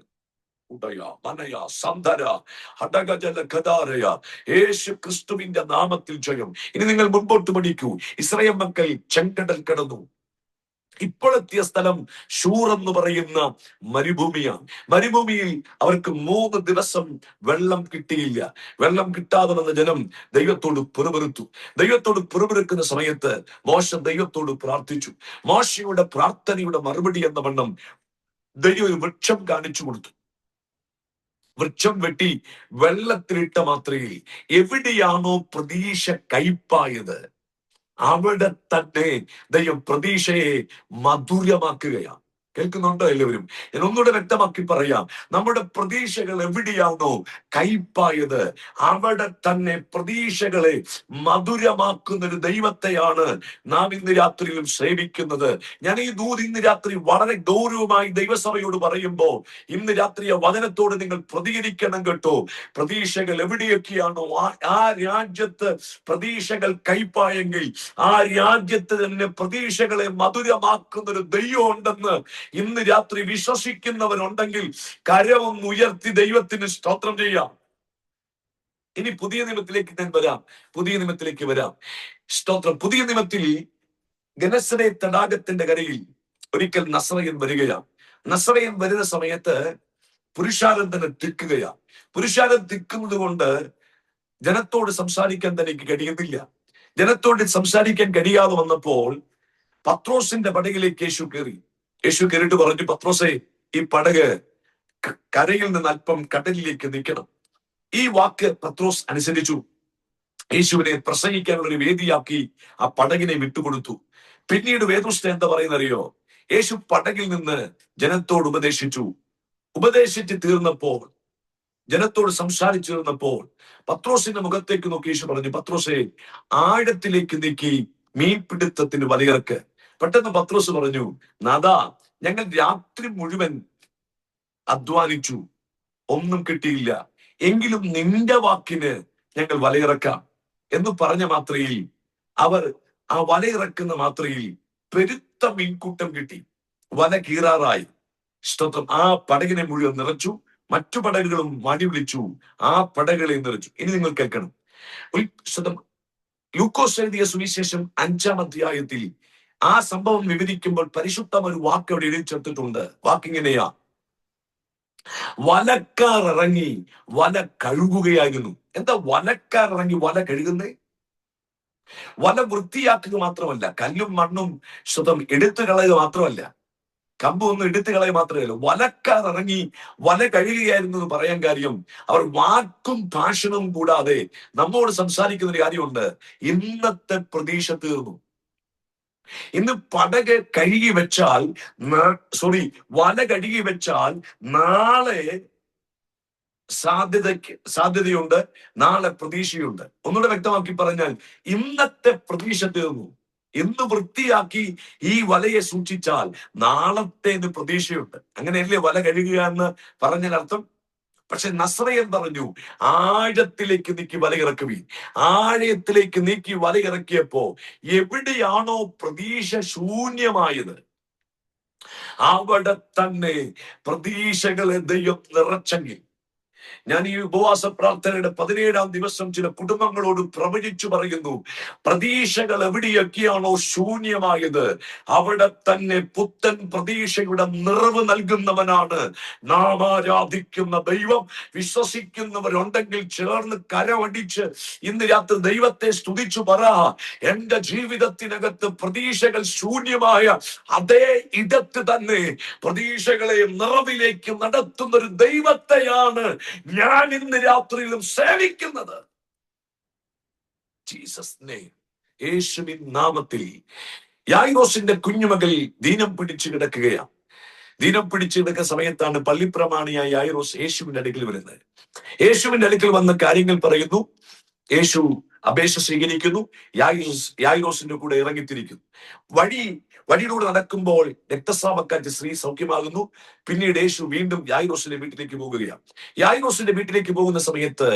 യേശു ക്രിസ്തുവിന്റെ നാമത്തിൽ ജയം. ഇനി നിങ്ങൾ മുൻപോട്ട് പഠിക്കൂ. ഇസ്രായേൽ മക്കൾ ചെങ്കടൽ കടന്നു. ഇപ്പോഴെത്തിയ സ്ഥലം ശൂർ എന്ന് പറയുന്ന മരുഭൂമിയാണ്. മരുഭൂമിയിൽ അവർക്ക് 3 ദിവസം വെള്ളം കിട്ടിയില്ല. വെള്ളം കിട്ടാതെ വന്ന ജനം ദൈവത്തോട് പിറുപിറുത്തു. ദൈവത്തോട് പിറുപിറുക്കുന്ന സമയത്ത് മോശ ദൈവത്തോട് പ്രാർത്ഥിച്ചു. മോശയുടെ പ്രാർത്ഥനയുടെ മറുപടി എന്ന വണ്ണം ദൈവം ഒരു വൃക്ഷം കാണിച്ചു കൊടുത്തു. വൃക്ഷം വെട്ടി വെള്ളത്തിലിട്ട മാത്രയിൽ എവിടെയാണോ പ്രതീക്ഷ കയ്പായത് അവിടെ തന്നെ ദൈവം പ്രതീക്ഷയെ മധുരമാക്കുകയാണ്. കേൾക്കുന്നുണ്ടോ എല്ലാവരും? ഞാൻ ഒന്നുകൂടെ വ്യക്തമാക്കി പറയാം. നമ്മുടെ പ്രതീക്ഷകൾ എവിടെയാണോ കയ്പായത്, അവിടെ തന്നെ പ്രതീക്ഷകളെ മധുരമാക്കുന്ന ഒരു ദൈവത്തെയാണ് നാം ഇന്ന് രാത്രിയിലും സേവിക്കുന്നത്. ഞാൻ ഈ ദൂത് ഇന്ന് രാത്രി വളരെ ഗൗരവമായി ദൈവസഭയോട് പറയുമ്പോൾ, ഇന്ന് രാത്രി ആ വചനത്തോട് നിങ്ങൾ പ്രതികരിക്കണം കേട്ടോ. പ്രതീക്ഷകൾ എവിടെയൊക്കെയാണോ ആ രാജ്യത്ത് പ്രതീക്ഷകൾ കയ്പായെങ്കിൽ ആ രാജ്യത്ത് തന്നെ പ്രതീക്ഷകളെ മധുരമാക്കുന്ന ഒരു ദൈവം ഉണ്ടെന്ന് ഇന്ന് രാത്രി വിശ്വസിക്കുന്നവരുണ്ടെങ്കിൽ കരവും ഉയർത്തി ദൈവത്തിന് സ്തോത്രം ചെയ്യാം. ഇനി പുതിയ നിയമത്തിലേക്ക് ഞാൻ വരാം. പുതിയ നിയമത്തിലേക്ക് വരാം. സ്തോത്രം. പുതിയ നിയമത്തിൽ ഗനസരേ തടാകത്തിന്റെ കരയിൽ ഒരിക്കൽ നസറയൻ വരികയാണ്. നസറയൻ വരുന്ന സമയത്ത് പുരുഷാരം തന്നെ തിക്കുകയാണ്. പുരുഷാരം തിക്കുന്നത് കൊണ്ട് ജനത്തോട് സംസാരിക്കാൻ തനിക്ക് കഴിയുന്നില്ല. ജനത്തോട് സംസാരിക്കാൻ കഴിയാതെ വന്നപ്പോൾ പത്രോസിന്റെ പടകിലേക്ക് യേശു കയറി. യേശു കയറിയിട്ട് പറഞ്ഞു, പത്രോസേ, ഈ പടക് കരയിൽ നിന്ന് അല്പം കടലിലേക്ക് നിൽക്കണം. ഈ വാക്ക് പത്രോസ് അനുസരിച്ചു. യേശുവിനെ പ്രസംഗിക്കാനുള്ള ഒരു വേദിയാക്കി ആ പടകിനെ വിട്ടുകൊടുത്തു. പിന്നീട് വേദപുസ്തകം എന്താ പറയുന്നറിയോ? യേശു പടകിൽ നിന്ന് ജനത്തോട് ഉപദേശിച്ച് തീർന്നപ്പോൾ, ജനത്തോട് സംസാരിച്ചു തീർന്നപ്പോൾ പത്രോസിന്റെ മുഖത്തേക്ക് നോക്കി യേശു പറഞ്ഞു, പത്രോസേ, ആഴത്തിലേക്ക് നീക്കി മീൻപിടുത്തത്തിന് വലയിറക്ക്. പെട്ടെന്ന് പത്രോസ് പറഞ്ഞു, നാഥാ, ഞങ്ങൾ രാത്രി മുഴുവൻ അധ്വാനിച്ചു, ഒന്നും കിട്ടിയില്ല. എങ്കിലും നിന്റെ വാക്കിന് ഞങ്ങൾ വലയിറക്കാം എന്ന് പറഞ്ഞ മാത്രയിൽ അവർ ആ വലയിറക്കുന്ന മാത്രയിൽ പെരുത്ത മീൻകൂട്ടം കിട്ടി. വല കീറാറായി. സ്തോത്രം. ആ പടകിനെ മുഴുവൻ നിറച്ചു. മറ്റു പടകുകളും മടി വിളിച്ചു. ആ പടകുകളെ നിറച്ചു. ഇനി നിങ്ങൾ കേൾക്കണം. ലൂക്കോസ് എഴുതിയ സുവിശേഷം 5-ാം അധ്യായത്തിൽ ആ സംഭവം വിവരിക്കുമ്പോൾ പരിശുദ്ധം ഒരു വാക്ക് അവിടെ എഴുതി ചേർത്തിട്ടുണ്ട്. വാക്കിങ്ങനെയാ, വലക്കാർ ഇറങ്ങി വല കഴുകുകയായിരുന്നു. എന്താ വലക്കാർ ഇറങ്ങി വല കഴുകുന്നേ? വല വൃത്തിയാക്കുക മാത്രമല്ല, കല്ലും മണ്ണും എടുത്തു കളയുക മാത്രമല്ല, കമ്പൊന്നും എടുത്തു കളയുക മാത്രമല്ല, വലക്കാർ ഇറങ്ങി വല കഴുകുകയായിരുന്നു എന്ന് പറയാൻ കാര്യം, അവർ വാക്കും ഭാഷണവും കൂടാതെ നമ്മോട് സംസാരിക്കുന്ന ഒരു കാര്യമുണ്ട്. ഇന്നത്തെ പ്രതീക്ഷ തീർന്നു. ഇന്ന് പടക് കഴുകി വെച്ചാൽ വല കഴുകി വെച്ചാൽ നാളെ സാധ്യതയുണ്ട്, നാളെ പ്രതീക്ഷയുണ്ട്. ഒന്നുകൂടെ വ്യക്തമാക്കി പറഞ്ഞാൽ, ഇന്നത്തെ പ്രതീക്ഷ തീർന്നു. ഇന്ന് വൃത്തിയാക്കി ഈ വലയെ സൂക്ഷിച്ചാൽ നാളത്തെ പ്രതീക്ഷയുണ്ട്. അങ്ങനെയല്ലേ വല കഴുകുക എന്ന് പറഞ്ഞാൽ അർത്ഥം? പക്ഷെ നസ്രയൻ പറഞ്ഞു, ആഴത്തിലേക്ക് നീക്കി വലയിറക്കുവീൻ. ആഴത്തിലേക്ക് നീക്കി വലയിറക്കിയപ്പോ എവിടെയാണോ പ്രതീക്ഷ ശൂന്യമായത്, അവിടെ തന്നെ പ്രതീക്ഷകളെ ദൈവം നിറച്ചെങ്കിൽ, ഞാൻ ഈ ഉപവാസ പ്രാർത്ഥനയുടെ 17-ാം ദിവസം ചില കുടുംബങ്ങളോട് പ്രവചിച്ചു പറയുന്നു, പ്രതീക്ഷകൾ എവിടെയൊക്കെയാണോ ശൂന്യമായത്, അവിടെ തന്നെ പുത്തൻ പ്രതീക്ഷയുടെ നിറവ് നൽകുന്നവനാണ് നാം ആരാധിക്കുന്ന ദൈവം. വിശ്വസിക്കുന്നവരുണ്ടെങ്കിൽ ചേർന്ന് കരമടിച്ച് ഇന്ന് രാത്രി ദൈവത്തെ സ്തുതിച്ചു പറ, എന്റെ ജീവിതത്തിനകത്ത് പ്രതീക്ഷകൾ ശൂന്യമായ അതേ ഇടത്ത് തന്നെ പ്രതീക്ഷകളെ നിറവിലേക്ക് നടത്തുന്ന ഒരു ദൈവത്തെയാണ് ഞാൻ ഇന്ന് രാത്രിയിലും സേവിക്കുന്നത്. Jesus name. യേശുവിൻ നാമത്തിൽ. യായിറോസിന്റെ കുഞ്ഞുമകൾ ദീനം പിടിച്ചു കിടക്കുകയാണ്. ദീനം പിടിച്ചു കിടക്കുന്ന സമയത്താണ് പള്ളിപ്രമാണിയായ യായിറോസ് യേശുവിന്റെ അടുക്കൽ വരുന്നത്. യേശുവിന്റെ അടുക്കൽ വന്ന കാര്യങ്ങൾ പറയുന്നു. യേശു അപേക്ഷ സ്വീകരിക്കുന്നു. യായിറോസിന്റെ കൂടെ ഇറങ്ങിത്തിരിക്കുന്നു. വഴിയിലൂടെ നടക്കുമ്പോൾ രക്തസ്രാവക്കാറ്റ് സ്ത്രീ സൗഖ്യമാകുന്നു. പിന്നീട് യേശു വീണ്ടും യായിറോസിന്റെ വീട്ടിലേക്ക് പോകുകയാണ്. യായിറോസിന്റെ വീട്ടിലേക്ക് പോകുന്ന സമയത്ത്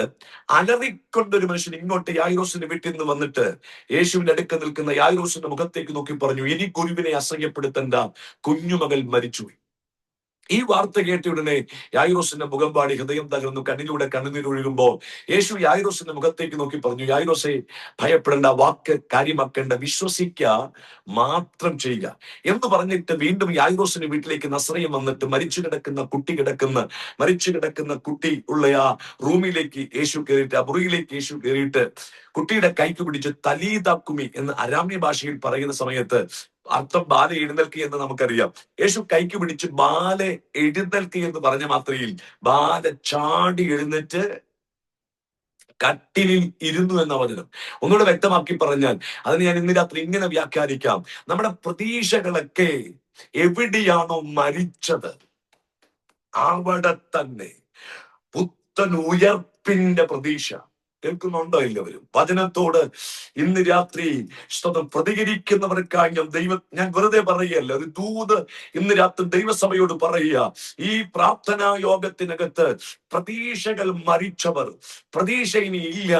അലറിക്കൊണ്ടൊരു മനുഷ്യൻ ഇങ്ങോട്ട് യായിറോസിന്റെ വീട്ടിൽ നിന്ന് വന്നിട്ട് യേശുവിന്റെ അടുക്ക നിൽക്കുന്ന യായിറോസിന്റെ മുഖത്തേക്ക് നോക്കി പറഞ്ഞു, ഇനി ഗുരുവിനെ അസഹ്യപ്പെടുത്തേണ്ട, കുഞ്ഞുമകൾ മരിച്ചുപോയി. ഈ വാർത്ത കേട്ട ഉടനെ യായിറോസിന്റെ മുഖം പാടി ഹൃദയം തകർന്നു, കണ്ണിലൂടെ കണ്ണുനീരൊഴുകുമ്പോൾ യേശു യായിറോസിന്റെ മുഖത്തേക്ക് നോക്കി പറഞ്ഞു, യായിറോസെ, ഭയപ്പെടേണ്ട, വാക്ക് കാര്യമാക്കേണ്ട, വിശ്വസിക്കുക മാത്രം ചെയ്യുക എന്ന് പറഞ്ഞിട്ട് വീണ്ടും യായിറോസിന്റെ വീട്ടിലേക്ക് നസ്രയൻ വന്നിട്ട് മരിച്ചു കിടക്കുന്ന കുട്ടി ഉള്ള ആ റൂമിലേക്ക് യേശു കയറിയിട്ട്, ആ മുറിയിലേക്ക് യേശു കയറിയിട്ട് കുട്ടിയുടെ കൈക്ക് പിടിച്ച് തലീതാക്കുമി എന്ന് അരാമ്യ ഭാഷയിൽ പറയുന്ന സമയത്ത് അർത്ഥം ബാല എഴുന്നേൽക്കുക എന്ന് നമുക്കറിയാം. യേശു കൈക്ക് പിടിച്ച് ബാല എഴുന്നേൽക്കുക എന്ന് പറഞ്ഞ മാത്രയിൽ ബാല ചാടി എഴുന്നേറ്റ് കട്ടിലിൽ ഇരുന്നു എന്ന വചനം. ഒന്നുകൂടെ വ്യക്തമാക്കി പറഞ്ഞാൽ അതിന് ഞാൻ ഇന്ന് രാത്രി ഇങ്ങനെ വ്യാഖ്യാനിക്കാം. നമ്മുടെ പ്രതീക്ഷകളൊക്കെ എവിടെയാണോ മരിച്ചത് അവിടെ തന്നെ പുത്തൻ ഉയർപ്പിന്റെ പ്രതീക്ഷ. കേൾക്കുന്നുണ്ടോ എല്ലാവരും? വചനത്തോട് ഇന്ന് രാത്രി പ്രതികരിക്കുന്നവർക്കായി ഞാൻ വെറുതെ പറയുകയല്ല, ഒരു ദൂത് ഇന്ന് രാത്രി ദൈവസഭയോട് പറയുക. ഈ പ്രാർത്ഥനാ യോഗത്തിനകത്ത് പ്രതീക്ഷകൾ മരിച്ചവർ, പ്രതീക്ഷ ഇനി ഇല്ല,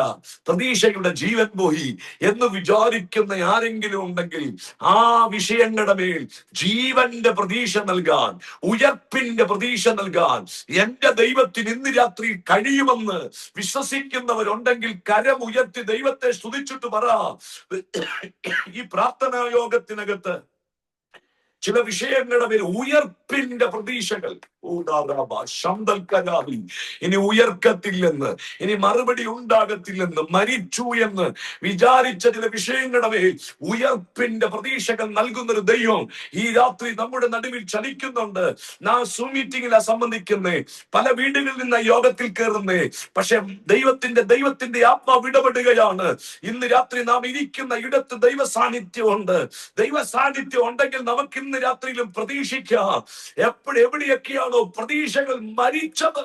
പ്രതീക്ഷയുടെ ജീവൻ പോയി എന്ന് വിചാരിക്കുന്ന ആരെങ്കിലും ഉണ്ടെങ്കിൽ ആ വിഷയങ്ങളുടെ മേൽ ജീവന്റെ പ്രതീക്ഷ നൽകാൻ, ഉയർപ്പിന്റെ പ്രതീക്ഷ നൽകാൻ എന്റെ ദൈവത്തിന് ഇന്ന് രാത്രി കഴിയുമെന്ന് വിശ്വസിക്കുന്നവരുണ്ടെങ്കിൽ കരമുയർത്തി ദൈവത്തെ സ്തുതിച്ചിട്ട് പറ. ഈ പ്രാർത്ഥനാ യോഗത്തിനകത്ത് ചില വിഷയങ്ങളുടെ പേര് ഉയർപ്പിന്റെ പ്രതീക്ഷകൾ. ഇനി ഉയർക്കത്തില്ലെന്ന്, ഇനി മറുപടി ഉണ്ടാകത്തില്ലെന്ന്, മരിച്ചു എന്ന് വിചാരിച്ച ചില വിഷയങ്ങളുടെ മേൽ ഉയർപ്പിന്റെ പ്രതീക്ഷകൾ നൽകുന്ന ഒരു ദൈവം ഈ രാത്രി നമ്മുടെ നടുവിൽ ചലിക്കുന്നുണ്ട്. നാം സൂം മീറ്റിംഗിലാ സംബന്ധിക്കുന്നേ, പല വീടുകളിൽ നിന്ന് യോഗത്തിൽ കയറുന്നേ, പക്ഷെ ദൈവത്തിന്റെ ആത്മാവ് ഇടപെടുകയാണ്. ഇന്ന് രാത്രി നാം ഇരിക്കുന്ന ഇടത്ത് ദൈവ സാന്നിധ്യമുണ്ട്. ദൈവ സാന്നിധ്യം ഉണ്ടെങ്കിൽ നമുക്ക് ഇന്ന് രാത്രിയിലും പ്രതീക്ഷിക്കാം. എവിടെയൊക്കെയാണോ പ്രതീക്ഷകൾ മരിച്ചത്,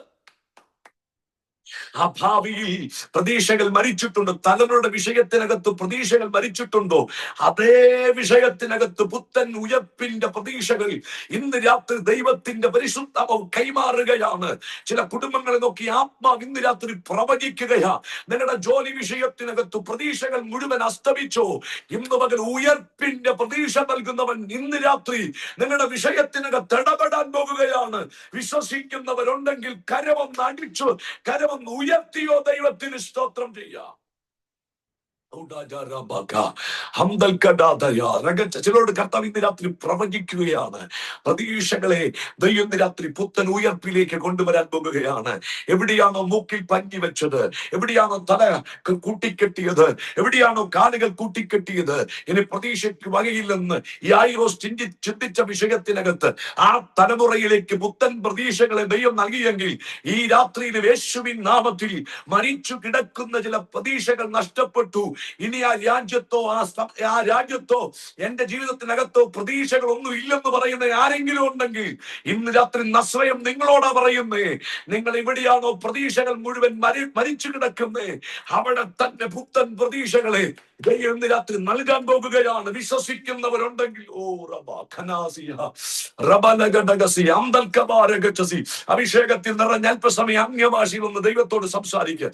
ആ ഭാവിയിൽ പ്രതീക്ഷകൾ മരിച്ചിട്ടുണ്ടോ? തലമുറയുടെ വിഷയത്തിനകത്ത് പ്രതീക്ഷകൾ മരിച്ചിട്ടുണ്ടോ? അതേ വിഷയത്തിനകത്ത് പുത്തൻ ഉയർപ്പിന്റെ പ്രതീക്ഷകൾ ഇന്ന് രാത്രി ദൈവത്തിന്റെ പരിശുദ്ധാത്മാവ് കൈമാറുകയാണ്. ചില കുടുംബങ്ങളെ നോക്കി ആത്മാവ് ഇന്ന് രാത്രി പ്രവചിക്കുകയാ. നിങ്ങളുടെ ജോലി വിഷയത്തിനകത്ത് പ്രതീക്ഷകൾ മുഴുവൻ അസ്തമിച്ചോ? ഇന്ന് പകൽ ഉയർപ്പിന്റെ പ്രതീക്ഷ നൽകുന്നവൻ ഇന്ന് രാത്രി നിങ്ങളുടെ വിഷയത്തിനകത്ത് ഇടപെടാൻ പോകുകയാണ്. വിശ്വസിക്കുന്നവരുണ്ടെങ്കിൽ കരമൊന്ന് അടിച്ചു, കരമൊന്ന് ഉയർത്തിയോ ദൈവത്തിന് സ്തോത്രം ചെയ്യാം. ചിലരോട് കർത്താവ് ഇന്ന് രാത്രി പ്രവചിക്കുകയാണ്. പ്രതീക്ഷകളെ ദൈവം ഇന്ന് രാത്രി പുത്തൻ ഉയർപ്പിലേക്ക് കൊണ്ടുവരാൻ പോകുകയാണ്. എവിടെയാണോ മൂക്കിൽ പഞ്ഞി വെച്ചത്, എവിടെയാണോ തല കൂട്ടിക്കെട്ടിയത്, എവിടെയാണോ കാലുകൾ കൂട്ടിക്കെട്ടിയത്, ഇനി പ്രതീക്ഷയ്ക്ക് വകയില്ലെന്ന് യായിറോസ് ചിന്തിച്ച വിഷയത്തിനകത്ത് ആ തലമുറയിലേക്ക് പുത്തൻ പ്രതീക്ഷകളെ ദൈവം നൽകിയെങ്കിൽ ഈ രാത്രിയിൽ യേശുവിൻ നാമത്തിൽ മരിച്ചു കിടക്കുന്ന ചില പ്രതീക്ഷകൾ നഷ്ടപ്പെട്ടു. ഇനി ആ രാജ്യത്തോ എന്റെ ജീവിതത്തിനകത്തോ പ്രതീക്ഷകൾ ഒന്നും ഇല്ലെന്ന് പറയുന്ന ആരെങ്കിലും ഉണ്ടെങ്കിൽ ഇന്ന് രാത്രി നസ്രയം നിങ്ങളോടാ പറയുന്നേ. നിങ്ങൾ എവിടെയാണോ പ്രതീക്ഷകൾ മുഴുവൻ മരിച്ചു കിടക്കുന്നേ, അവിടെ തന്നെ പുത്തൻ പ്രതീക്ഷകളെ ഇന്ന് രാത്രി നൽകാൻ പോകുകയാണ്. വിശ്വസിക്കുന്നവരുണ്ടെങ്കിൽ അഭിഷേകത്തിൽ നിറഞ്ഞ അല്പസമയം അന്യഭാഷയിൽ ഒന്ന് ദൈവത്തോട് സംസാരിക്കുക.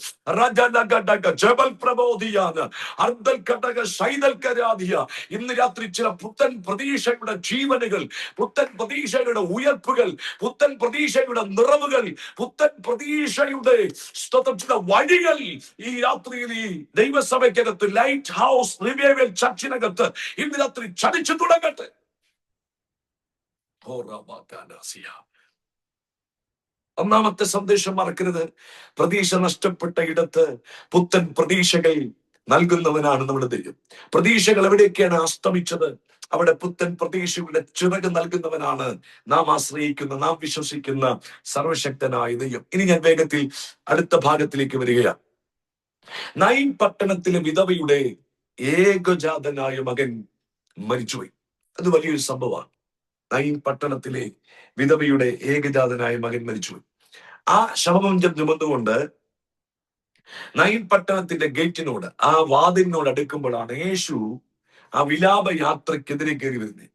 ഇന്ന് രാത്രി ചില പുത്തൻ പ്രതീക്ഷയുടെ ജീവനുകൾ, പുത്തൻ പ്രതീക്ഷയുടെ ഉയർപ്പുകൾ, പുത്തൻ പ്രതീക്ഷയുടെ നിറവുകൾ, പുത്തൻ പ്രതീക്ഷയുടെ ചില വഴികൾ ഈ രാത്രിയിൽ ഈ ദൈവസഭയ്ക്കകത്ത്, ലൈറ്റ് ഹൗസ് റിവൈവൽ ചർച്ചിനകത്ത് ഇന്ന് രാത്രി ചലിച്ചു തുടങ്ങട്ടെ. ഒന്നാമത്തെ സന്ദേശം മറക്കരുത്. പ്രതീക്ഷ നഷ്ടപ്പെട്ട ഇടത്ത് പുത്തൻ പ്രതീക്ഷകൾ നൽകുന്നവനാണ് നമ്മുടെ ദൈവം. പ്രതീക്ഷകൾ എവിടെയൊക്കെയാണ് അസ്തമിച്ചത്, അവിടെ പുത്തൻ പ്രതീക്ഷയുടെ ചിറക് നൽകുന്നവനാണ് നാം ആശ്രയിക്കുന്ന, നാം വിശ്വസിക്കുന്ന സർവശക്തനായ ദൈവം. ഇനി ഞാൻ വേഗത്തിൽ അടുത്ത ഭാഗത്തിലേക്ക് വരികയാണ്. നൈൻ പട്ടണത്തിലെ വിധവയുടെ ഏകജാതനായ മകൻ മരിച്ചുപോയി. അത് വലിയൊരു സംഭവമാണ്. നൈൻ പട്ടണത്തിലെ വിധവയുടെ ഏകജാതനായ മകൻ മരിച്ചുപോയി. ആ ശവമഞ്ചം ചുമന്നുകൊണ്ട് നൈൻ പട്ടണത്തിന്റെ ഗേറ്റിനോട്, ആ വാതിലിനോട് അടുക്കുമ്പോഴാണ് യേശു ആ വിലാപയാത്രയ്ക്കെതിരെ കയറി വരുന്നത്.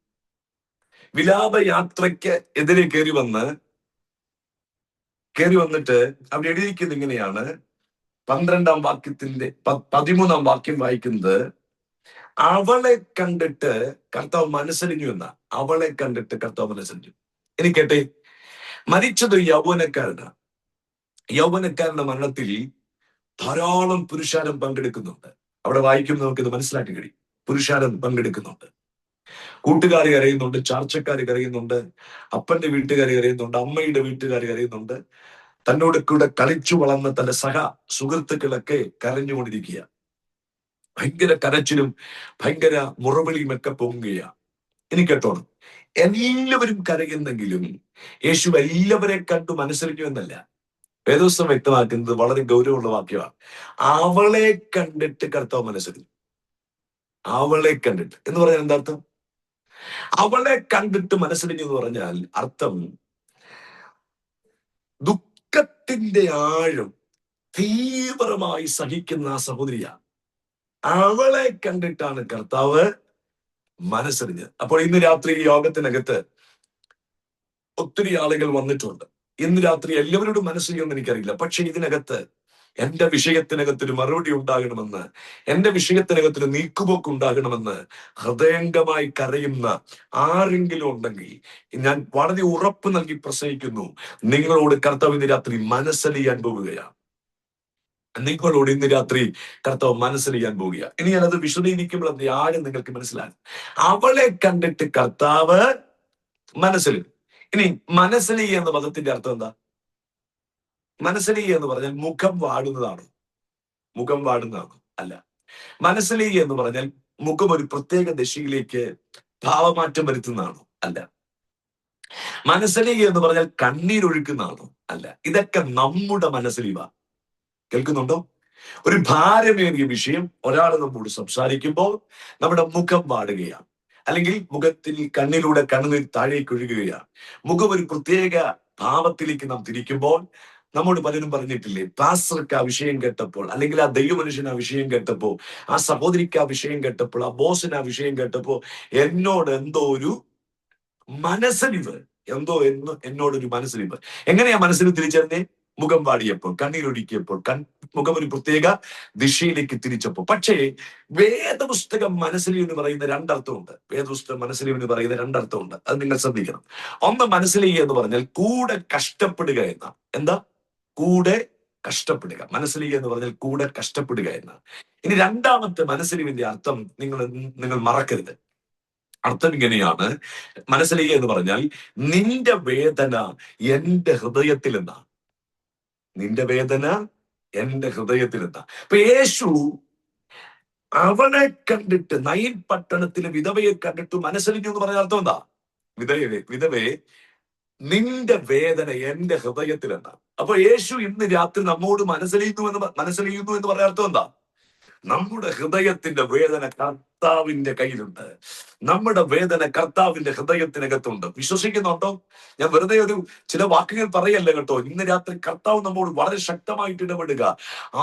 വിലാപയാത്രയ്ക്ക് എതിരെ കയറി വന്നിട്ട് അവിടെ എഴുതിയിരിക്കുന്നത് ഇങ്ങനെയാണ്. 12-ാം വാക്യത്തിന്റെ 13-ാം വാക്യം വായിക്കുന്നത്, അവളെ കണ്ടിട്ട് കർത്താവ് മനസ്സലിഞ്ഞു എന്ന. അവളെ കണ്ടിട്ട് കർത്താവ് മനസ്സലിഞ്ഞു. ഇനി കേട്ടെ, മരിച്ചത് യൗവനക്കാരനാണ്. യൗവനക്കാരന്റെ മരണത്തിൽ ധാരാളം പുരുഷാരം പങ്കെടുക്കുന്നുണ്ട്. അവിടെ വായിക്കുമ്പോൾ നമുക്കിത് മനസ്സിലാക്കി കഴിയും. പുരുഷാരം പങ്കെടുക്കുന്നുണ്ട്. കൂട്ടുകാർ കരയുന്നുണ്ട്, ചാർച്ചക്കാർ കരയുന്നുണ്ട്, അപ്പന്റെ വീട്ടുകാർ കരയുന്നുണ്ട്, അമ്മയുടെ വീട്ടുകാർ കരയുന്നുണ്ട്, തന്നോട് കൂടെ കളിച്ചു വളർന്ന തന്റെ സുഹൃത്തുക്കളൊക്കെ കരഞ്ഞുകൊണ്ടിരിക്കുക. ഭയങ്കര കരച്ചിലും ഭയങ്കര മുറവിളിയും ഒക്കെ പൊങ്ങുകയാണ്. ഇനി കേട്ടോണം, എല്ലാവരും കരയുന്നെങ്കിലും യേശു എല്ലാവരെ കണ്ടു മനസ്സലിഞ്ഞു എന്നല്ല. വേദോസ്തം വ്യക്തമാക്കുന്നത് വളരെ ഗൗരവമുള്ള വാക്യമാണ്. അവളെ കണ്ടിട്ട് കർത്താവ് മനസ്സലിഞ്ഞു. അവളെ കണ്ടിട്ട് എന്ന് പറഞ്ഞാൽ എന്താർത്ഥം? അവളെ കണ്ടിട്ട് മനസ്സിലിഞ്ഞു എന്ന് പറഞ്ഞാൽ അർത്ഥം ദുഃഖത്തിന്റെ ആഴം തീവ്രമായി സഹിക്കുന്ന ആ സഹോദരിയ. അവളെ കണ്ടിട്ടാണ് കർത്താവ് മനസ്സറിഞ്ഞത്. അപ്പോൾ ഇന്ന് രാത്രി ഈ യോഗത്തിനകത്ത് ഒത്തിരി ആളുകൾ വന്നിട്ടുണ്ട്. ഇന്ന് രാത്രി എല്ലാവരോടും മനസ്സറിയുമെന്ന് എനിക്കറിയില്ല. പക്ഷെ ഇതിനകത്ത് എന്റെ വിഷയത്തിനകത്തൊരു മറുപടി ഉണ്ടാകണമെന്ന്, എന്റെ വിഷയത്തിനകത്തൊരു നീക്കുപോക്ക് ഉണ്ടാകണമെന്ന് ഹൃദയംഗമായി കരയുന്ന ആരെങ്കിലും ഉണ്ടെങ്കിൽ ഞാൻ വളരെ ഉറപ്പ് നൽകി പ്രസംഗിക്കുന്നു, നിങ്ങളോട് കർത്താവ് ഇന്ന് രാത്രി മനസ്സലിയാൻ പോവുകയാണ്. നിങ്ങളോട് ഇന്ന് രാത്രി കർത്താവ് മനസ്സലിയാൻ പോവുക. ഇനി ഞാനത് വിശദീകരിക്കുമ്പോൾ അത് ആരും നിങ്ങൾക്ക് മനസ്സിലാകും. അവളെ കണ്ടിട്ട് കർത്താവ് മനസ്സിൽ. ഇനി മനസ്സിലി എന്ന പദത്തിന്റെ അർത്ഥം എന്താ? മനസ്സിലി എന്ന് പറഞ്ഞാൽ മുഖം വാടുന്നതാണോ? മുഖം വാടുന്നതാണോ? അല്ല. മനസ്സിലി എന്ന് പറഞ്ഞാൽ മുഖം ഒരു പ്രത്യേക ദിശയിലേക്ക് ഭാവമാറ്റം വരുത്തുന്നതാണോ? അല്ല. മനസ്സിലി എന്ന് പറഞ്ഞാൽ കണ്ണീരൊഴുക്കുന്നതാണോ? അല്ല. ഇതൊക്കെ നമ്മുടെ മനസ്സിലിവ. കേൾക്കുന്നുണ്ടോ? ഒരു ഭാരമേറിയ വിഷയം ഒരാൾ നമ്മോട് സംസാരിക്കുമ്പോൾ നമ്മുടെ മുഖം വാടുകയാണ്, അല്ലെങ്കിൽ മുഖത്തിൽ കണ്ണിലൂടെ കണ്ണുനീർ താഴേക്ക് ഒഴുകുകയാണ്. മുഖം ഒരു പ്രത്യേക ഭാവത്തിലേക്ക് നാം തിരിക്കുമ്പോൾ, നമ്മോട് പലരും പറഞ്ഞിട്ടില്ലേ, പാസ്റ്റർക്ക് ആ വിഷയം കേട്ടപ്പോൾ, അല്ലെങ്കിൽ ആ ദൈവമനുഷ്യന് ആ വിഷയം കേട്ടപ്പോൾ, ആ സഹോദരിക്ക് ആ വിഷയം കേട്ടപ്പോൾ, ആ ബോസിന് ആ വിഷയം കേട്ടപ്പോൾ എന്നോട് എന്തോ ഒരു മനസ്സലിവ്, എന്നോടൊരു മനസ്സലിവ്. എങ്ങനെയാ മനസ്സിൽ തിരിച്ചറിഞ്ഞേ? മുഖം വാടിയപ്പോൾ, കണ്ണീരൊഴുക്കിയപ്പോൾ, മുഖം ഒരു പ്രത്യേക ദിശയിലേക്ക് തിരിച്ചപ്പോൾ. പക്ഷേ വേദപുസ്തകം മനസ്സിലി എന്ന് പറയുന്ന രണ്ടർത്ഥമുണ്ട്. വേദപുസ്തകം മനസ്സിലി എന്ന് പറയുന്ന രണ്ടർത്ഥമുണ്ട്. അത് നിങ്ങൾ ശ്രദ്ധിക്കണം. ഒന്ന്, മനസ്സിലി എന്ന് പറഞ്ഞാൽ കൂടെ കഷ്ടപ്പെടുക എന്ന. എന്താ? കൂടെ കഷ്ടപ്പെടുക. മനസ്സിലി എന്ന് പറഞ്ഞാൽ കൂടെ കഷ്ടപ്പെടുക എന്ന. ഇനി രണ്ടാമത്തെ മനസ്സിലിവിന്റെ അർത്ഥം നിങ്ങൾ മറക്കരുത്. അർത്ഥം ഇങ്ങനെയാണ്. മനസ്സിലി എന്ന് പറഞ്ഞാൽ നിന്റെ വേദന എന്റെ ഹൃദയത്തിൽ എന്നാണ്. നിന്റെ വേദന എന്റെ ഹൃദയത്തിൽ എന്താ? അപ്പൊ യേശു അവനെ കണ്ടിട്ട്, നയീൻ പട്ടണത്തിലെ വിധവയെ കണ്ടിട്ട് മനസ്സലിഞ്ഞു എന്ന് പറഞ്ഞ അർത്ഥം എന്താ? വിധവേ, നിന്റെ വേദന എന്റെ ഹൃദയത്തിൽ എന്താ? അപ്പൊ യേശു ഇന്ന് രാത്രി നമ്മോട് മനസ്സലിയുന്നു എന്ന് പറഞ്ഞ അർത്ഥം എന്താ? നമ്മുടെ ഹൃദയത്തിന്റെ വേദന കർത്താവിന്റെ കയ്യിലുണ്ട്. നമ്മുടെ വേദന കർത്താവിന്റെ ഹൃദയത്തിനകത്തുണ്ട്. വിശ്വസിക്കുന്നുണ്ടോ? ഞാൻ വെറുതെ ചില വാക്കുകൾ പറയല്ല കേട്ടോ. ഇന്ന് രാത്രി കർത്താവ് നമ്മോട് വളരെ ശക്തമായിട്ട് ഇടപെടുക.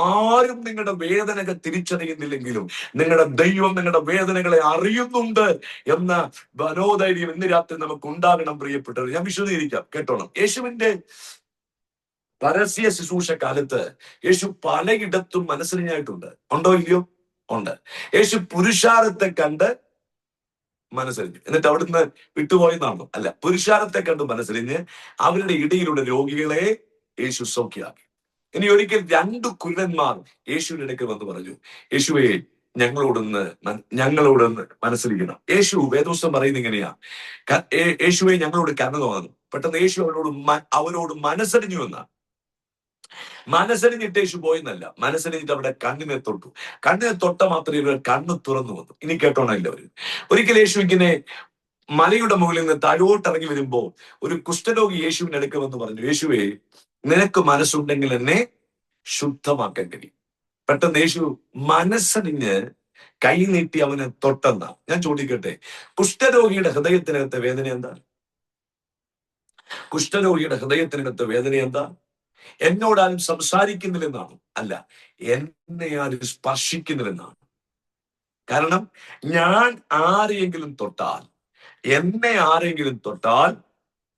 ആരും നിങ്ങളുടെ വേദനകൾ തിരിച്ചറിയുന്നില്ലെങ്കിലും നിങ്ങളുടെ ദൈവം നിങ്ങളുടെ വേദനകളെ അറിയുന്നുണ്ട് എന്ന മനോധൈര്യം ഇന്ന് രാത്രി നമുക്ക് ഉണ്ടാകണം പ്രിയപ്പെട്ടവർ. ഞാൻ വിശദീകരിക്കാം, കേട്ടോണം. യേശുവിന്റെ പരസ്യ ശുശ്രൂഷ കാലത്ത് യേശു പലയിടത്തും മനസ്സിലായിട്ടുണ്ട്. ഉണ്ടോ ഇല്ലയോ? ഉണ്ട്. യേശു പുരുഷാരത്തെ കണ്ട് മനസ്സറിഞ്ഞു, എന്നിട്ട് അവിടുന്ന് വിട്ടുപോയെന്നാണോ? അല്ല. പുരുഷാരത്തെ കണ്ട് മനസ്സറിഞ്ഞ് അവരുടെ ഇടയിലുള്ള രോഗികളെ യേശു സൗഖ്യമാക്കി. ഇനി ഒരിക്കൽ 2 കുരുടന്മാർ യേശുവിന്റെ ഇടയ്ക്ക് വന്ന് പറഞ്ഞു, യേശുവേ, ഞങ്ങളോടൊന്ന് മനസ്സിലിക്കണം. യേശു വേദപുസ്തകം പറയുന്നത് ഇങ്ങനെയാ, യേശുവെ ഞങ്ങളോട് കരുണ തോന്നുന്നു. പെട്ടെന്ന് യേശു അവരോട് മനസ്സറിഞ്ഞു എന്നാ. മനസ്സറിഞ്ഞിട്ട് യേശു പോയെന്നല്ല, മനസ്സറിഞ്ഞിട്ട് അവിടെ കണ്ണിനെ തൊട്ടു. കണ്ണിനെ തൊട്ട മാത്രമേ ഇവർ കണ്ണ് തുറന്നു വന്നു. ഇനി കേട്ടോണം എല്ലാവരും. ഒരിക്കൽ യേശു ഇങ്ങനെ മലയുടെ മുകളിൽ നിന്ന് താഴോട്ടിറങ്ങി വരുമ്പോ ഒരു കുഷ്ഠരോഗി യേശുവിന്റെ അടുക്ക വന്ന് പറഞ്ഞു, യേശുവേ, നിനക്ക് മനസ്സുണ്ടെങ്കിൽ എന്നെ ശുദ്ധമാക്കാൻ കഴിയും. പെട്ടെന്ന് യേശു മനസ്സറിഞ്ഞ് കൈ നീട്ടി അവനെ തൊട്ടെന്ന. ഞാൻ ചോദിക്കട്ടെ, കുഷ്ഠരോഗിയുടെ ഹൃദയത്തിനകത്തെ വേദന എന്താ? കുഷ്ഠരോഗിയുടെ ഹൃദയത്തിനകത്തെ വേദന എന്താ? എന്നോടാരും സംസാരിക്കുന്നില്ലെന്നാണ്? അല്ല, എന്നെ ആരും സ്പർശിക്കുന്നില്ലെന്നാണ്. കാരണം ഞാൻ ആരെയെങ്കിലും തൊട്ടാൽ, എന്നെ ആരെങ്കിലും തൊട്ടാൽ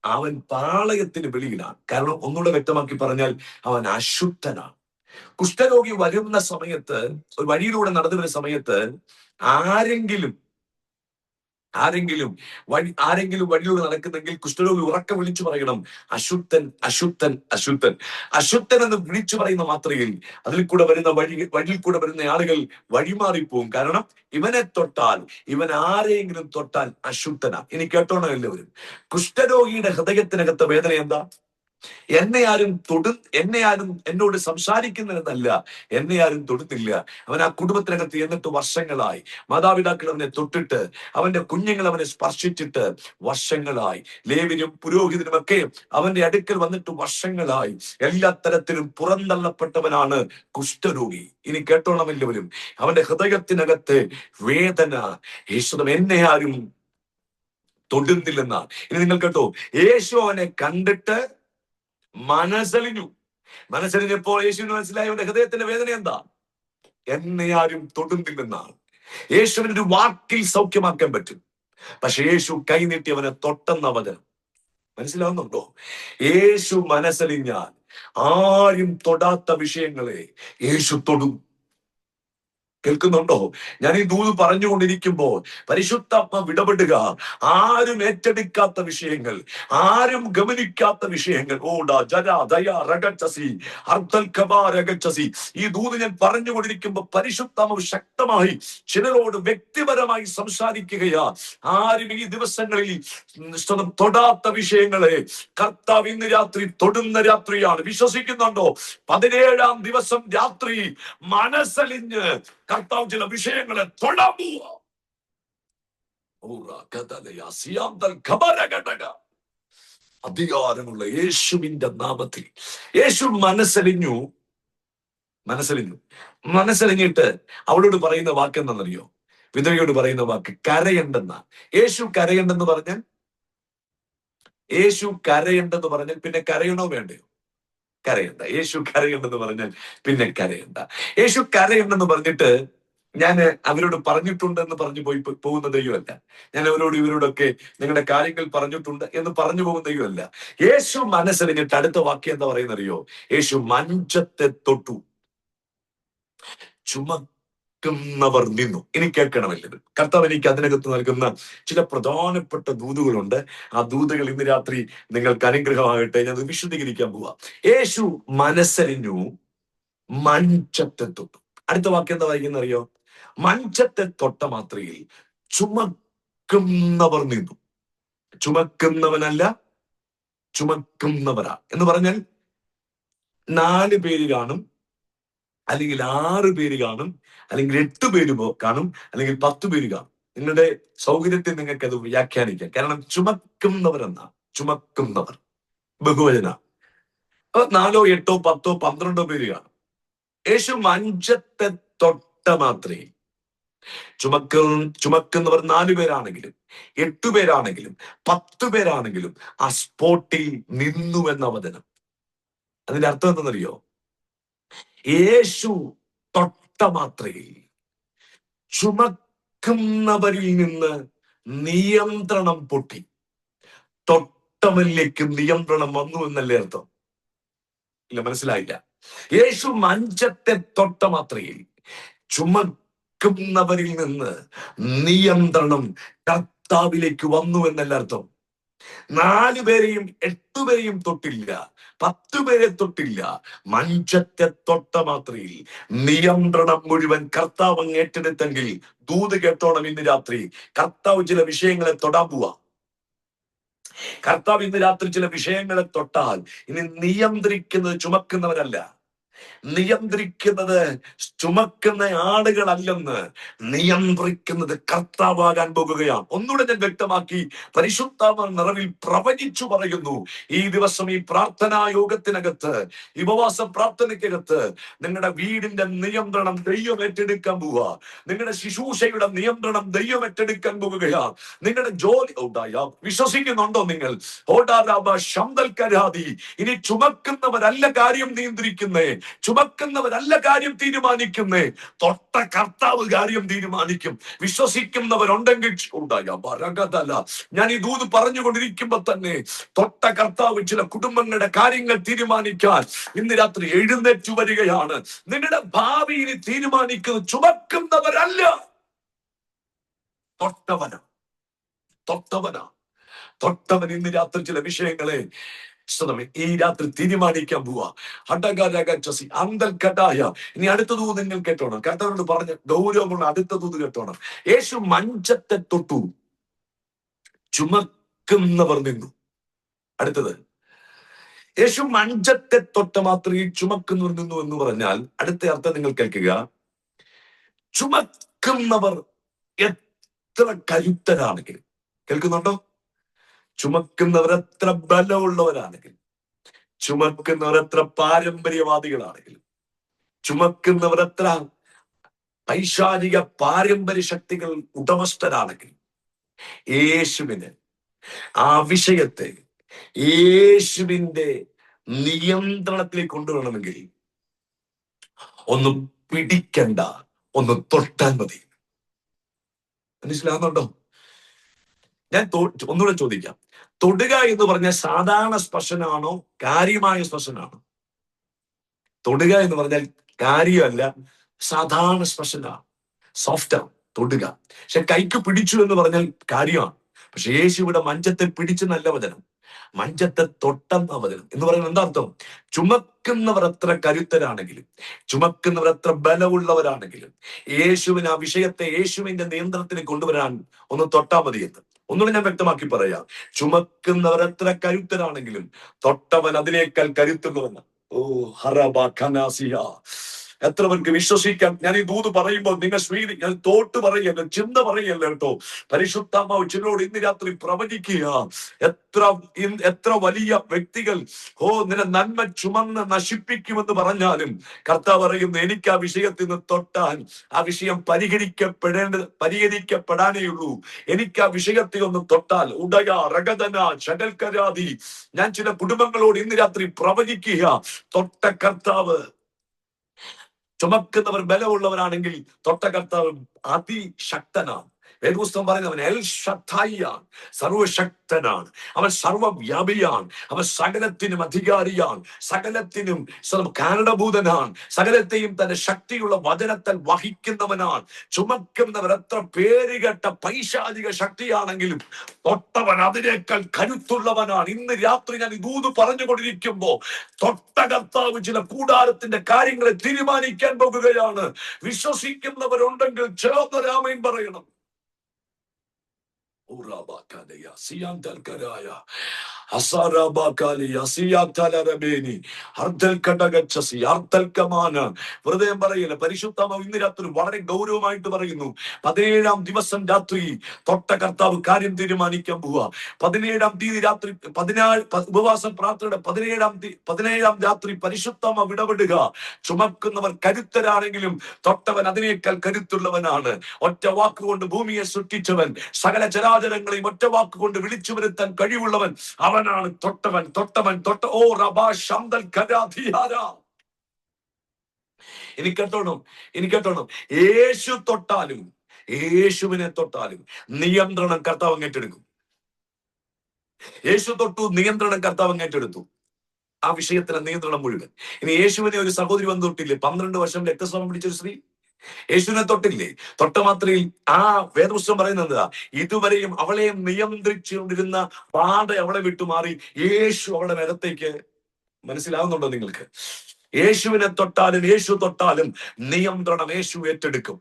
അവൻ പാളയത്തിന് വെളിയിലാണ്. കാരണം ഒന്നുകൂടെ വ്യക്തമാക്കി പറഞ്ഞാൽ അവൻ അശുദ്ധനാണ്. കുഷ്ഠരോഗി വരുന്ന സമയത്ത്, ഒരു വഴിയിലൂടെ നടന്നു വരുന്ന സമയത്ത് ആരെങ്കിലും വഴിയിലൂടെ നടക്കുന്നെങ്കിൽ കുഷ്ഠരോഗി ഉറക്കെ വിളിച്ചു പറയണം, അശുദ്ധൻ, അശുദ്ധൻ, അശുദ്ധൻ. അശുദ്ധൻ എന്ന് വിളിച്ചു പറയുന്ന മാത്രയിൽ വഴിയിൽ കൂടെ വരുന്ന ആളുകൾ വഴിമാറിപ്പോവും. കാരണം ഇവനെ തൊട്ടാൽ, ഇവൻ ആരെങ്കിലും തൊട്ടാൽ അശുദ്ധനാ. ഇനി കേട്ടോണം എല്ലാവരും. കുഷ്ഠരോഗിയുടെ ഹൃദയത്തിനകത്തെ വേദന എന്താ? എന്നെ ആരും എന്നോട് സംസാരിക്കുന്നതെന്നല്ല, എന്നെ ആരും തൊടുന്നില്ല. അവൻ ആ കുടുംബത്തിനകത്ത് എന്നിട്ട് വർഷങ്ങളായി. മാതാപിതാക്കൾ അവനെ തൊട്ടിട്ട്, അവന്റെ കുഞ്ഞുങ്ങൾ അവനെ സ്പർശിച്ചിട്ട് വർഷങ്ങളായി. ലേവ്യനും പുരോഹിതനും ഒക്കെ അവന്റെ അടുക്കൽ വന്നിട്ട് വർഷങ്ങളായി. എല്ലാ തരത്തിലും പുറന്തള്ളപ്പെട്ടവനാണ് കുഷ്ഠരോഗി. ഇനി കേട്ടോണം എല്ലാവരും. അവന്റെ ഹൃദയത്തിനകത്ത് വേദന. യേശുദം, എന്നെ ആരും തൊടുന്നില്ലെന്നാണ്. ഇനി നിങ്ങൾ കേട്ടോ, യേശു അവനെ കണ്ടിട്ട് മനസ്സലിഞ്ഞു. മനസ്സലിഞ്ഞപ്പോൾ യേശുവിന് മനസ്സിലായി അവന്റെ ഹൃദയത്തിന്റെ വേദന എന്താ? എന്നെ ആരും തൊടുന്നില്ലെന്നാണ്. യേശുവിന് ഒരു വാക്കിൽ സൗഖ്യമാക്കാൻ പറ്റും. പക്ഷെ യേശു കൈനീട്ടി അവനെ തൊട്ടെന്ന വചനം മനസ്സിലാവുന്നുണ്ടോ? യേശു മനസ്സലിഞ്ഞാൽ ആരും തൊടാത്ത വിഷയങ്ങളെ യേശു തൊടും. കേൾക്കുന്നുണ്ടോ? ഞാൻ ഈ ദൂത് പറഞ്ഞുകൊണ്ടിരിക്കുമ്പോൾ പരിശുദ്ധാത്മാവ് ഇടപെടുക. ആരും ഏറ്റെടുക്കാത്ത വിഷയങ്ങൾ, ആരും ഗമനിക്കാത്ത വിഷയങ്ങൾ, ഈ ദൂത് ഞാൻ പറഞ്ഞുകൊണ്ടിരിക്കുമ്പോൾ പരിശുദ്ധാത്മാവ് ശക്തമായി ചിലരോട് വ്യക്തിപരമായി സംസാരിക്കുകയാ. ആരും ഈ ദിവസങ്ങളിൽ തൊടാത്ത വിഷയങ്ങളെ കർത്താവ് ഇന്ന് രാത്രി തൊടുന്ന രാത്രിയാണ്. വിശ്വസിക്കുന്നുണ്ടോ? 17-ാം ദിവസം രാത്രി മനസ്സലിഞ്ഞ് കർത്താവ് ചില വിഷയങ്ങളെ തൊടാൻ പോവാ. അധികാരമുള്ള യേശുവിന്റെ നാമത്തിൽ യേശു മനസ്സലിഞ്ഞിട്ട് അവളോട് പറയുന്ന വാക്ക് എന്താണെന്നറിയോ? വിധവയോട് പറയുന്ന വാക്ക് കരയണ്ടെന്ന. യേശു കരയണ്ടെന്ന് പറഞ്ഞാൽ പിന്നെ കരയണോ വേണ്ടയോ? കരയണ്ട. യേശു കരയണ്ടെന്ന് പറഞ്ഞാൽ പിന്നെ കരയണ്ട. യേശു കരയണ്ടെന്ന് പറഞ്ഞിട്ട് ഞാൻ അവരോട് പറഞ്ഞിട്ടുണ്ടെന്ന് പറഞ്ഞു പോകുന്ന ദൈവമല്ല. ഞാൻ അവരോട് ഇവരോടൊക്കെ നിങ്ങളുടെ കാര്യങ്ങൾ പറഞ്ഞിട്ടുണ്ട് എന്ന് പറഞ്ഞു പോകുന്ന ദൈവമല്ല. യേശു മനസ്സലിഞ്ഞിട്ട് അടുത്ത വാക്യം എന്താ പറയുന്നറിയോ? യേശു മഞ്ചത്തെ തൊട്ടു, ചുമക്കുന്നവർ നിന്നു. ഇനി കേൾക്കണമല്ലത്. കർത്താവ് എനിക്ക് അതിനകത്ത് നൽകുന്ന ചില പ്രധാനപ്പെട്ട ദൂതുകളുണ്ട്. ആ ദൂതുകൾ ഇന്ന് രാത്രി നിങ്ങൾക്ക് അനുഗ്രഹമാകട്ടെ. ഞാൻ വിശദീകരിക്കാൻ പോവാ. യേശു മനസ്സലിഞ്ഞു, മഞ്ചത്തെ തൊട്ടു. അടുത്ത വാക്യം എന്താ വായിക്കുന്നറിയോ? മഞ്ചത്തെ തൊട്ട മാത്രയിൽ ചുമക്കുന്നവർ നിന്നു. ചുമക്കുന്നവനല്ല, ചുമക്കുന്നവരാ എന്ന് പറഞ്ഞാൽ 4 പേര് കാണും, അല്ലെങ്കിൽ 6 പേര് കാണും, അല്ലെങ്കിൽ 8 പേര് കാണും, അല്ലെങ്കിൽ 10 പേര് കാണും. നിങ്ങളുടെ സൗകര്യത്തിൽ നിങ്ങൾക്ക് അത് വ്യാഖ്യാനിക്കാം. കാരണം ചുമക്കുന്നവരെന്നാ, ചുമക്കുന്നവർ ബഹുവചന. 4, 8, 10, 12 പേര് കാണും. യേശു മഞ്ചത്തെ തൊട്ട മാത്രേ ചുമക്കുന്നവർ 4 പേരാണെങ്കിലും 8 പേരാണെങ്കിലും 10 പേരാണെങ്കിലും ആ സ്പോട്ടിൽ നിന്നു എന്ന വചനം. അതിന്റെ അർത്ഥം എന്താണെന്നറിയോ? യേശു തൊട്ട മാത്രയിൽ ചുമക്കുന്നവരിൽ നിന്ന് നിയന്ത്രണം പൊട്ടി. തൊട്ടവനിലേക്ക് നിയന്ത്രണം വന്നു എന്നല്ലേ അർത്ഥം? ഇല്ല, മനസ്സിലായില്ല. യേശു മഞ്ചത്തെ തൊട്ട മാത്രയിൽ ചുമക്കുന്നവരിൽ നിന്ന് നിയന്ത്രണം കർത്താവിലേക്ക് വന്നു എന്നല്ല അർത്ഥം. 4 പേരെയും 8 പേരെയും തൊട്ടില്ല, 10 പേരെ തൊട്ടില്ല. മഞ്ചത്തെ തൊട്ട മാത്രയിൽ നിയന്ത്രണം മുഴുവൻ കർത്താവ് അങ്ങ് ഏറ്റെടുത്തെങ്കിൽ ദൂത് കേട്ടോണം. ഇന്ന് രാത്രി കർത്താവ് ചില വിഷയങ്ങളെ തൊടാൻ പോവാ. കർത്താവ് ഇന്ന് രാത്രി ചില വിഷയങ്ങളെ തൊട്ടാൽ ഇനി നിയന്ത്രിക്കുന്നത് ചുമക്കുന്നവരല്ല, നിയന്ത്രിക്കുന്നത് ചുമക്കുന്ന ആളുകളല്ലെന്ന്, നിയന്ത്രിക്കുന്നത് കർത്താവാകാൻ പോകുകയാണ്. ഒന്നുകൂടെ ഞാൻ വ്യക്തമാക്കി പരിശുദ്ധാത്മ നിറവിൽ പ്രവചിച്ചു പറയുന്നു. ഈ ദിവസം ഈ പ്രാർത്ഥനാ യോഗത്തിനകത്ത്, ഈ ഉപവാസ പ്രാർത്ഥനയ്ക്കകത്ത് നിങ്ങളുടെ വീടിന്റെ നിയന്ത്രണം ദൈവം ഏറ്റെടുക്കാൻ പോവുക. നിങ്ങളുടെ ശുശ്രൂഷയുടെ നിയന്ത്രണം ദൈവം ഏറ്റെടുക്കാൻ പോകുകയാണ്. നിങ്ങളുടെ ജോലി വിശ്വസിക്കുന്നുണ്ടോ നിങ്ങൾ? ഇനി ചുമക്കുന്നവരല്ല കാര്യം നിയന്ത്രിക്കുന്നേ, ചുമക്കുന്നവരല്ല കാര്യം തീരുമാനിക്കുന്നേ, തൊട്ട കർത്താവ് കാര്യം തീരുമാനിക്കും. വിശ്വസിക്കുന്നവരുണ്ടെങ്കിൽ ഞാൻ ഈ ദൂത് പറഞ്ഞുകൊണ്ടിരിക്കുമ്പോ തന്നെ തൊട്ട കർത്താവ് ചില കുടുംബങ്ങളുടെ കാര്യങ്ങൾ തീരുമാനിക്കാൻ ഇന്ന് രാത്രി എഴുന്നേറ്റു വരികയാണ്. നിങ്ങളുടെ ഭാവിയിൽ തീരുമാനിക്കുന്നത് ചുമക്കുന്നവരല്ല, തൊട്ടവൻ ഇന്ന് രാത്രി ചില വിഷയങ്ങളെ ഈ രാത്രി തീരുമാനിക്കാൻ പോവാ. ഇനി അടുത്ത ദൂത് നിങ്ങൾ കേട്ടോണം. കർത്താവിനോട് പറഞ്ഞ ഗൗരവമുള്ള അടുത്ത ദൂത് കേട്ടോണം. യേശു മഞ്ചത്തെ തൊട്ടു, ചുമക്കുന്നവർ നിന്നു. അടുത്തത്, യേശു മഞ്ചത്തെ തൊട്ട മാത്രമേ ചുമക്കുന്നവർ നിന്നു എന്ന് പറഞ്ഞാൽ അടുത്ത അർത്ഥം നിങ്ങൾ കേൾക്കുക. ചുമക്കുന്നവർ എത്ര കരുത്തരാണെങ്കിലും, കേൾക്കുന്നുണ്ടോ? ചുമക്കുന്നവർ എത്ര ബലമുള്ളവരാണെങ്കിലും, ചുമക്കുന്നവർ എത്ര പാരമ്പര്യവാദികളാണെങ്കിലും, ചുമക്കുന്നവർ എത്ര പൈശാചിക പാരമ്പര്യ ശക്തികൾ ഉടമസ്ഥരാണെങ്കിലും, യേശുവിന് ആ വിഷയത്തെ യേശുവിന്റെ നിയന്ത്രണത്തിലേക്ക് കൊണ്ടുവരണമെങ്കിൽ ഒന്ന് പിടിക്കണ്ട, ഒന്ന് തൊട്ടാൽ മതി. മനസ്സിലാകുന്നുണ്ടോ? ഞാൻ ഒന്നുകൂടെ ചോദിക്കാം. തൊടുക എന്ന് പറഞ്ഞ സാധാരണ സ്പർശനാണോ കാര്യമായ സ്പർശനാണോ? തൊടുക എന്ന് പറഞ്ഞാൽ കാര്യമല്ല, സാധാരണ സ്പർശനാണ്, സോഫ്റ്റാണ് തൊടുക. പക്ഷെ കൈക്ക് പിടിച്ചു എന്ന് പറഞ്ഞാൽ കാര്യമാണ്. പക്ഷെ യേശു ഇവിടെ മഞ്ചത്തെ പിടിച്ച് നല്ല വചനം, മഞ്ചത്തെ തൊട്ടെന്ന വചനം എന്ന് പറയുന്നത് എന്താ അർത്ഥം? ചുമക്കുന്നവർ എത്ര കരുത്തരാണെങ്കിലും, ചുമക്കുന്നവർ എത്ര ബലമുള്ളവരാണെങ്കിലും, യേശുവിന് ആ വിഷയത്തെ യേശുവിന്റെ നിയന്ത്രണത്തിന് കൊണ്ടുവരാൻ ഒന്ന് തൊട്ടാ മതി എന്ന്. ഒന്നുകൂടെ ഞാൻ വ്യക്തമാക്കി പറയാം. ചുമക്കുന്നവർ എത്ര കരുത്തരാണെങ്കിലും തൊട്ടവൻ അതിനേക്കാൾ കരുത്തുള്ളവനാണ്. ഓ ഹറബ ഖനാസിയ. എത്ര പേർക്ക് വിശ്വസിക്കാം? ഞാൻ ഈ ദൂത് പറയുമ്പോൾ നിങ്ങൾ ഞാൻ തോട്ട് പറയല്ല, ചിന്ത പറയല്ല കേട്ടോ. പരിശുദ്ധാത്മാവ് ചിലരോട് ഇന്ന് രാത്രി പ്രവചിക്കുക. എത്ര വലിയ വ്യക്തികൾ നിന്നെ നന്മ ചുമന്ന് നശിപ്പിക്കുമെന്ന് പറഞ്ഞാലും കർത്താവ് പറയുന്നു, എനിക്ക് ആ വിഷയത്തിൽ നിന്ന് തൊട്ടാൽ ആ വിഷയം പരിഹരിക്കപ്പെടാനേ ഉള്ളൂ. എനിക്ക് ആ വിഷയത്തിൽ ഒന്ന് തൊട്ടാൽ ഉടയ രഗതന ശകൽക്കരാതി. ഞാൻ ചില കുടുംബങ്ങളോട് ഇന്ന് രാത്രി പ്രവചിക്കുക, തൊട്ട കർത്താവ്, ചുമക്കുന്നവർ ബലമുള്ളവരാണെങ്കിൽ തൊട്ട കർത്താവ് അതിശക്തനാണ്. വേദപുസ്തകം പറയുന്നവൻ എൽ ഷദ്ദായിയാണ്, സർവശക്തനാണ്, അവൻ സർവവ്യാപിയാണ്, അവൻ സകലത്തിനും അധികാരിയാണ്, സകലത്തിനും കാരണഭൂതനാണ്, സകലത്തെയും തന്റെ ശക്തിയുള്ള വചനത്താൽ വഹിക്കുന്നവനാണ്. ചുമക്കുന്നവർ എത്ര പേരുകെട്ട പൈശാചിക ശക്തിയാണെങ്കിലും തൊട്ടവൻ അതിനേക്കാൾ കരുത്തുള്ളവനാണ്. ഇന്ന് രാത്രി ഞാൻ ദൂത് പറഞ്ഞുകൊണ്ടിരിക്കുമ്പോ തൊട്ട കർത്താവ് ചില കൂടാരത്തിന്റെ കാര്യങ്ങളെ തീരുമാനിക്കാൻ പോകുകയാണ്. വിശ്വസിക്കുന്നവരുണ്ടെങ്കിൽ ചേർന്നൊരാമേൻ പറയണം. ഹൃദയം പറയില്ല. പരിശുദ്ധാത്മാവ് ഇന്ന് രാത്രി വളരെ ഗൗരവമായിട്ട് പറയുന്നു, 17-ാം ദിവസം രാത്രി തൊട്ട കർത്താവ് കാര്യം തീരുമാനിക്കാൻ പോവുക. 17-ാം തീയതി രാത്രി ഉപവാസ പ്രാർത്ഥനയുടെ 17-ാം രാത്രി പരിശുദ്ധാത്മാവ് ഇടപെടുക. ചുമക്കുന്നവർ കരുത്തരാണെങ്കിലും തൊട്ടവൻ അതിനേക്കാൾ കരുത്തുള്ളവനാണ്. ഒറ്റ വാക്കുകൊണ്ട് ഭൂമിയെ സൃഷ്ടിച്ചവൻ, സകല ചരാചരങ്ങളെയും ഒറ്റ വാക്കുകൊണ്ട് വിളിച്ചു വരുത്താൻ കഴിവുള്ളവൻ, അവനാണ് തൊട്ടവൻ. ഓ റബാ ശംദൽ കരാധിയാര. ഇനി കേട്ടോണം, യേശു തൊട്ടാലും യേശുവിനെ തൊട്ടാലും നിയന്ത്രണം കർത്താവ് അങ്ങേറ്റെടുക്കും. യേശു തൊട്ടു, നിയന്ത്രണം കർത്താവ് അങ്ങേറ്റെടുത്തു. ആ വിഷയത്തിലെ നിയന്ത്രണം മുഴുവൻ. ഇനി യേശുവിനെ ഒരു സഹോദരി വന്ന് തൊട്ടില്ലേ, 12 വർഷം രക്തസ്രാവം പിടിച്ചൊരു സ്ത്രീ. യേശുവിനെ തൊട്ടില്ലേ? തൊട്ട മാത്രയിൽ ആ വേദപുസ്തകം പറയുന്നത് ഇതുവരെയും അവളെ നിയന്ത്രിച്ചുകൊണ്ടിരുന്ന പാത അവളെ വിട്ടുമാറി യേശു അവളുടെ മേലത്തേക്ക്. മനസ്സിലാവുന്നുണ്ടോ നിങ്ങൾക്ക്? യേശുവിനെ തൊട്ടാലും യേശു തൊട്ടാലും നിയന്ത്രണം യേശു ഏറ്റെടുക്കും.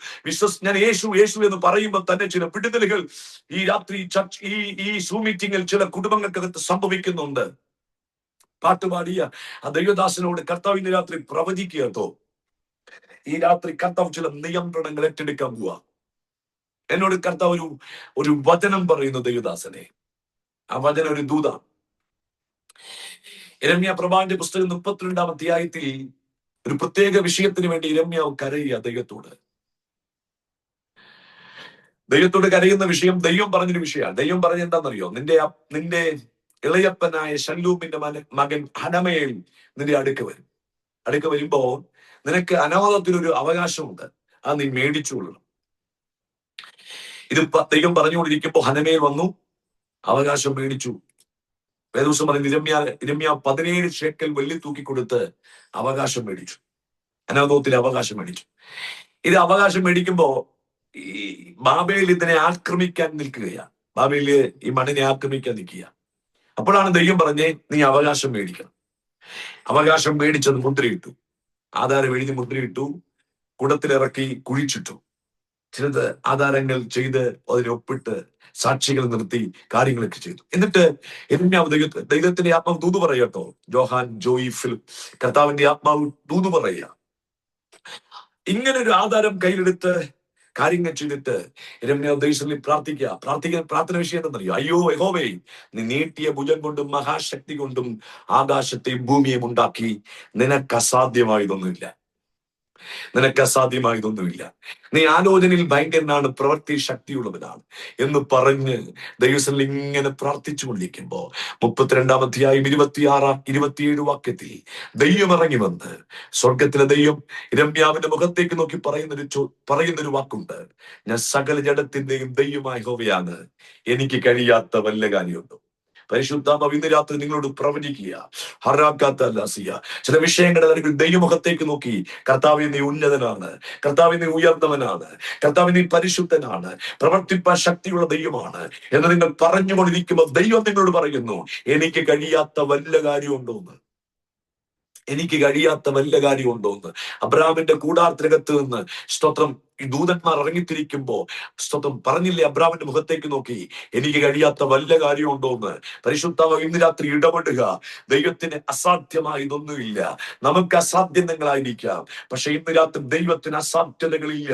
ഞാൻ യേശു എന്ന് പറയുമ്പോൾ തന്നെ ചില വിടുതലുകൾ ഈ രാത്രി ഈ സൂം മീറ്റിംഗിൽ ചില കുടുംബങ്ങൾക്കകത്ത് സംഭവിക്കുന്നുണ്ട്. പാട്ടുപാടിയ ആ ദൈവദാസനോട് കർത്താവിന്റെ രാത്രി പ്രവചിക്കുക കേട്ടോ. ഈ രാത്രി കർത്താവ് ചില നിയന്ത്രണങ്ങൾ ഏറ്റെടുക്കാൻ പോവാ. എന്നോട് കർത്താവ് ഒരു വചനം പറയുന്നു ദൈവദാസനെ. ആ വചനം ഒരു ദൂതാണ്. യിരെമ്യാ പ്രവാചകന്റെ പുസ്തകം 32-ാം അധ്യായത്തിൽ ഒരു പ്രത്യേക വിഷയത്തിന് വേണ്ടി യിരെമ്യാവ് കരയുക ദൈവത്തോട് കരയുന്ന വിഷയം ദൈവം പറഞ്ഞൊരു വിഷയമാണ്. ദൈവം പറഞ്ഞ എന്താണെന്നറിയോ? നിന്റെ ഇളയപ്പനായ ശല്ലൂമിന്റെ മകൻ ഹനമയേൽ നിന്റെ അടുക്ക വരുമ്പോ നിനക്ക് അനാഥത്തിനൊരു അവകാശമുണ്ട്, അത് നീ മേടിച്ചുകൊള്ളണം. ഇത് ദൈവം പറഞ്ഞുകൊണ്ടിരിക്കുമ്പോ ഹനമേൽ വന്നു, അവകാശം മേടിച്ചു. വേദപുസ്തകം പറയുന്നത് യിരെമ്യാ 17 ശേക്കൽ വെള്ളി തൂക്കിക്കൊടുത്ത് അവകാശം മേടിച്ചു. അനാഥോത്തിൽ അവകാശം മേടിച്ചു. ഇത് അവകാശം മേടിക്കുമ്പോ ഈ ബാബേൽ ഇതിനെ ആക്രമിക്കാൻ നിൽക്കുകയാണ്. ബാബേല് ഈ മണ്ണിനെ ആക്രമിക്കാൻ നിൽക്കുക. അപ്പോഴാണ് ദൈവം പറഞ്ഞേ, നീ അവകാശം മേടിക്കണം. അവകാശം മേടിച്ചത് മുദ്രയിട്ടു, ആധാരം എഴുതി മുദ്രയിട്ടു, കുടത്തിലിറക്കി കുഴിച്ചിട്ടു. ചിലത് ആധാരങ്ങൾ ചെയ്ത് അതിനൊപ്പിട്ട് സാക്ഷികൾ നിർത്തി കാര്യങ്ങളൊക്കെ ചെയ്തു. എന്നിട്ട് ദൈവത്തിന്റെ ആത്മാവ് ദൂത് പറയട്ടോ. ജോഹാൻ ജോയി ഫിലിപ്പ്, കർത്താവിന്റെ ആത്മാവ് ദൂത് പറയുക. ഇങ്ങനൊരു ആധാരം കയ്യിലെടുത്ത് കാര്യങ്ങൾ ചെയ്തിട്ട് യിരെമ്യാവ് ദൈവത്തിൽ പ്രാർത്ഥന വിഷയം എന്തെന്നറിയോ? അയ്യോ യഹോവേ, നീ നീട്ടിയ ഭുജം കൊണ്ടും മഹാശക്തി കൊണ്ടും ആകാശത്തെയും ഭൂമിയെയും ഉണ്ടാക്കി, നിനക്ക് അസാധ്യമായതൊന്നുമില്ല. നിനക്ക് അസാധ്യമായതൊന്നുമില്ല. നീ ആലോചനയിൽ ഭയങ്കരനാണ്, പ്രവൃത്തി ശക്തിയുള്ളവനാണ് എന്ന് പറഞ്ഞ് ദൈവത്തിൽ ഇങ്ങനെ പ്രാർത്ഥിച്ചു കൊണ്ടിരിക്കുമ്പോ 32-ാം അധ്യായം 26-27 വാക്യത്തിൽ ദൈവം ഇറങ്ങി വന്ന്, സ്വർഗത്തിലെ ദൈവം ഇരമ്യാവിന്റെ മുഖത്തേക്ക് നോക്കി പറയുന്നൊരു വാക്കുണ്ട്. ഞാൻ സകല ജഡത്തിന്റെയും ദൈവമായ യഹോവയാണ്, എനിക്ക് കഴിയാത്ത വല്ല കാര്യമുണ്ടോ? പരിശുദ്ധാത്മാവ് ഇന്ന് രാത്രി നിങ്ങളോട് പ്രവചിക്കുക. ഹറാക്കാത്തല്ലാസിയ ചില വിഷയങ്ങളുടെ നടുവിൽ ദൈവമുഖത്തേക്ക് നോക്കി, കർത്താവേ നീ ഉന്നതനാണ്, കർത്താവേ നീ ഉയർന്നവനാണ്, കർത്താവേ നീ പരിശുദ്ധനാണ്, പ്രവർത്തിപ്പാൻ ശക്തിയുള്ള ദൈവമാണ് എന്ന് നിങ്ങൾ പറഞ്ഞുകൊണ്ടിരിക്കുമ്പോൾ ദൈവം നിങ്ങളോട് പറയുന്നു, എനിക്ക് കഴിയാത്ത വല്ല കാര്യമുണ്ടോന്ന്, എനിക്ക് കഴിയാത്ത വല്ല കാര്യമുണ്ടോന്ന്. അബ്രാമിന്റെ കൂടാരത്തിനകത്ത് നിന്ന് സ്തോത്രം ഈ ദൂതന്മാർ ഇറങ്ങിത്തിരിക്കുമ്പോ സ്തോത്രം പറഞ്ഞില്ലേ, അബ്രാമിന്റെ മുഖത്തേക്ക് നോക്കി, എനിക്ക് കഴിയാത്ത വല്ല കാര്യമുണ്ടോന്ന്. പരിശുദ്ധാത്മാവ് ഇന്ന് രാത്രി ഇടപെടുക. ദൈവത്തിന് അസാധ്യമായതൊന്നുമില്ല. നമുക്ക് അസാധ്യങ്ങളായിരിക്കാം, പക്ഷെ ഇന്ന് രാത്രി ദൈവത്തിന് അസാധ്യതകളില്ല.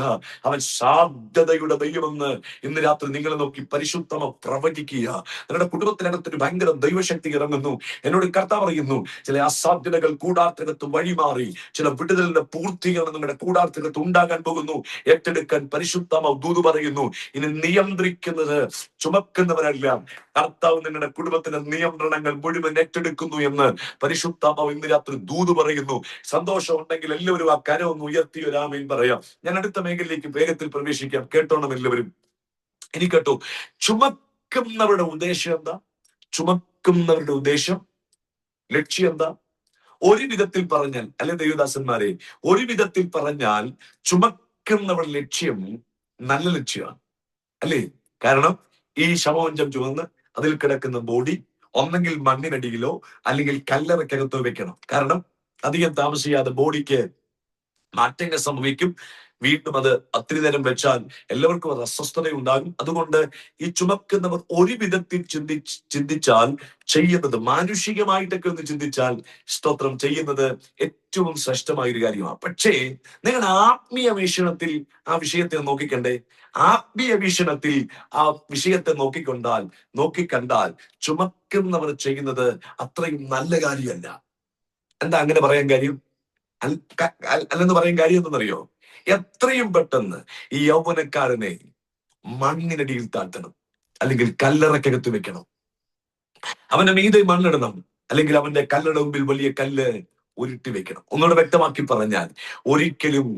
അവൻ സാധ്യതയുടെ ദൈവമെന്ന് ഇന്ന് രാത്രി നിങ്ങളെ നോക്കി പരിശുദ്ധമ പ്രവചിക്കുക. നിങ്ങളുടെ കുടുംബത്തിനകത്തൊരു ഭയങ്കര ദൈവശക്തി ഇറങ്ങുന്നു. എന്നോട് കർത്താവ് പറയുന്നു, ചില അസാധ്യതകൾ കൂടാരത്തിനകത്ത് വഴിമാറി ചില വിടുതലിന്റെ പൂർത്തീകരണം നിങ്ങളുടെ കൂടാരത്തിനകത്ത് ഉണ്ടാകാൻ പോകുന്നു. ഏറ്റെടുക്കാൻ പരിശുദ്ധാത്മാവ് ദൂത് പറയുന്നു. ഇനി നിയന്ത്രിക്കുന്നത് ചുമക്കുന്നവരെല്ലാം കർത്താവ് നിങ്ങളുടെ കുടുംബത്തിന്റെ നിയന്ത്രണങ്ങൾ മുഴുവൻ ഏറ്റെടുക്കുന്നു എന്ന് പരിശുദ്ധാത്മാവ് ഇന്ന് രാത്രി ദൂത് പറയുന്നു. സന്തോഷം ഉണ്ടെങ്കിൽ എല്ലാവരും ആ കരം ഒന്ന് ഉയർത്തി ഒരു ആമേൻ പറയാം. ഞാൻ അടുത്ത മേഖലയിലേക്ക് വേഗത്തിൽ പ്രവേശിക്കാം. കേട്ടോണം എല്ലാവരും. ഇനി കേട്ടോ, ചുമക്കുന്നവരുടെ ഉദ്ദേശം എന്താ? ചുമക്കുന്നവരുടെ ഉദ്ദേശം, ലക്ഷ്യം എന്താ? ഒരു വിധത്തിൽ പറഞ്ഞാൽ, അല്ലെ ദൈവദാസന്മാരെ, ഒരു വിധത്തിൽ പറഞ്ഞാൽ ചുമക്കുന്നവരുടെ ലക്ഷ്യം നല്ല ലക്ഷ്യമാണ്, അല്ലേ? കാരണം ഈ ശവമഞ്ചം ചുമന്ന് അതിൽ കിടക്കുന്ന ബോഡി ഒന്നെങ്കിൽ മണ്ണിനടിയിലോ അല്ലെങ്കിൽ കല്ലറയ്ക്കകത്തോ വെക്കണം. കാരണം അധികം താമസിയാതെ ബോഡിക്ക് മാറ്റങ്ങൾ സംഭവിക്കും. വീണ്ടും അത് ഒത്തിരി നേരം വെച്ചാൽ എല്ലാവർക്കും അത് അസ്വസ്ഥത ഉണ്ടാകും. അതുകൊണ്ട് ഈ ചുമക്കുന്നവർ ഒരു വിധത്തിൽ ചിന്തിച്ചാൽ ചെയ്യുന്നത്, മാനുഷികമായിട്ടൊക്കെ ഒന്ന് ചിന്തിച്ചാൽ സ്തോത്രം ചെയ്യുന്നത് ഏറ്റവും ശ്രേഷ്ഠമായ ഒരു കാര്യമാണ്. പക്ഷേ നിങ്ങളുടെ ആത്മീയ വീക്ഷണത്തിൽ ആ വിഷയത്തെ നോക്കിക്കണ്ടേ? ആത്മീയ വീക്ഷണത്തിൽ ആ വിഷയത്തെ നോക്കിക്കണ്ടാൽ ചുമക്കുന്നവർ ചെയ്യുന്നത് അത്രയും നല്ല കാര്യമല്ല. എന്താ അങ്ങനെ പറയാൻ കാര്യം? അല്ലെന്ന് പറയാൻ കാര്യം എന്തെന്നറിയോ? എത്രയും പെട്ടെന്ന് ഈ യൗവനക്കാരനെ മണ്ണിനടിയിൽ താഴ്ത്തണം, അല്ലെങ്കിൽ കല്ലറക്കകത്ത് വെക്കണം. അവന്റെ മീതെ മണ്ണിടണം, അല്ലെങ്കിൽ അവന്റെ കല്ലറ മുമ്പിൽ വലിയ കല്ല് ഉരുട്ടി വെക്കണം. ഒന്നുകൂടെ വ്യക്തമാക്കി പറഞ്ഞാൽ, ഒരിക്കലും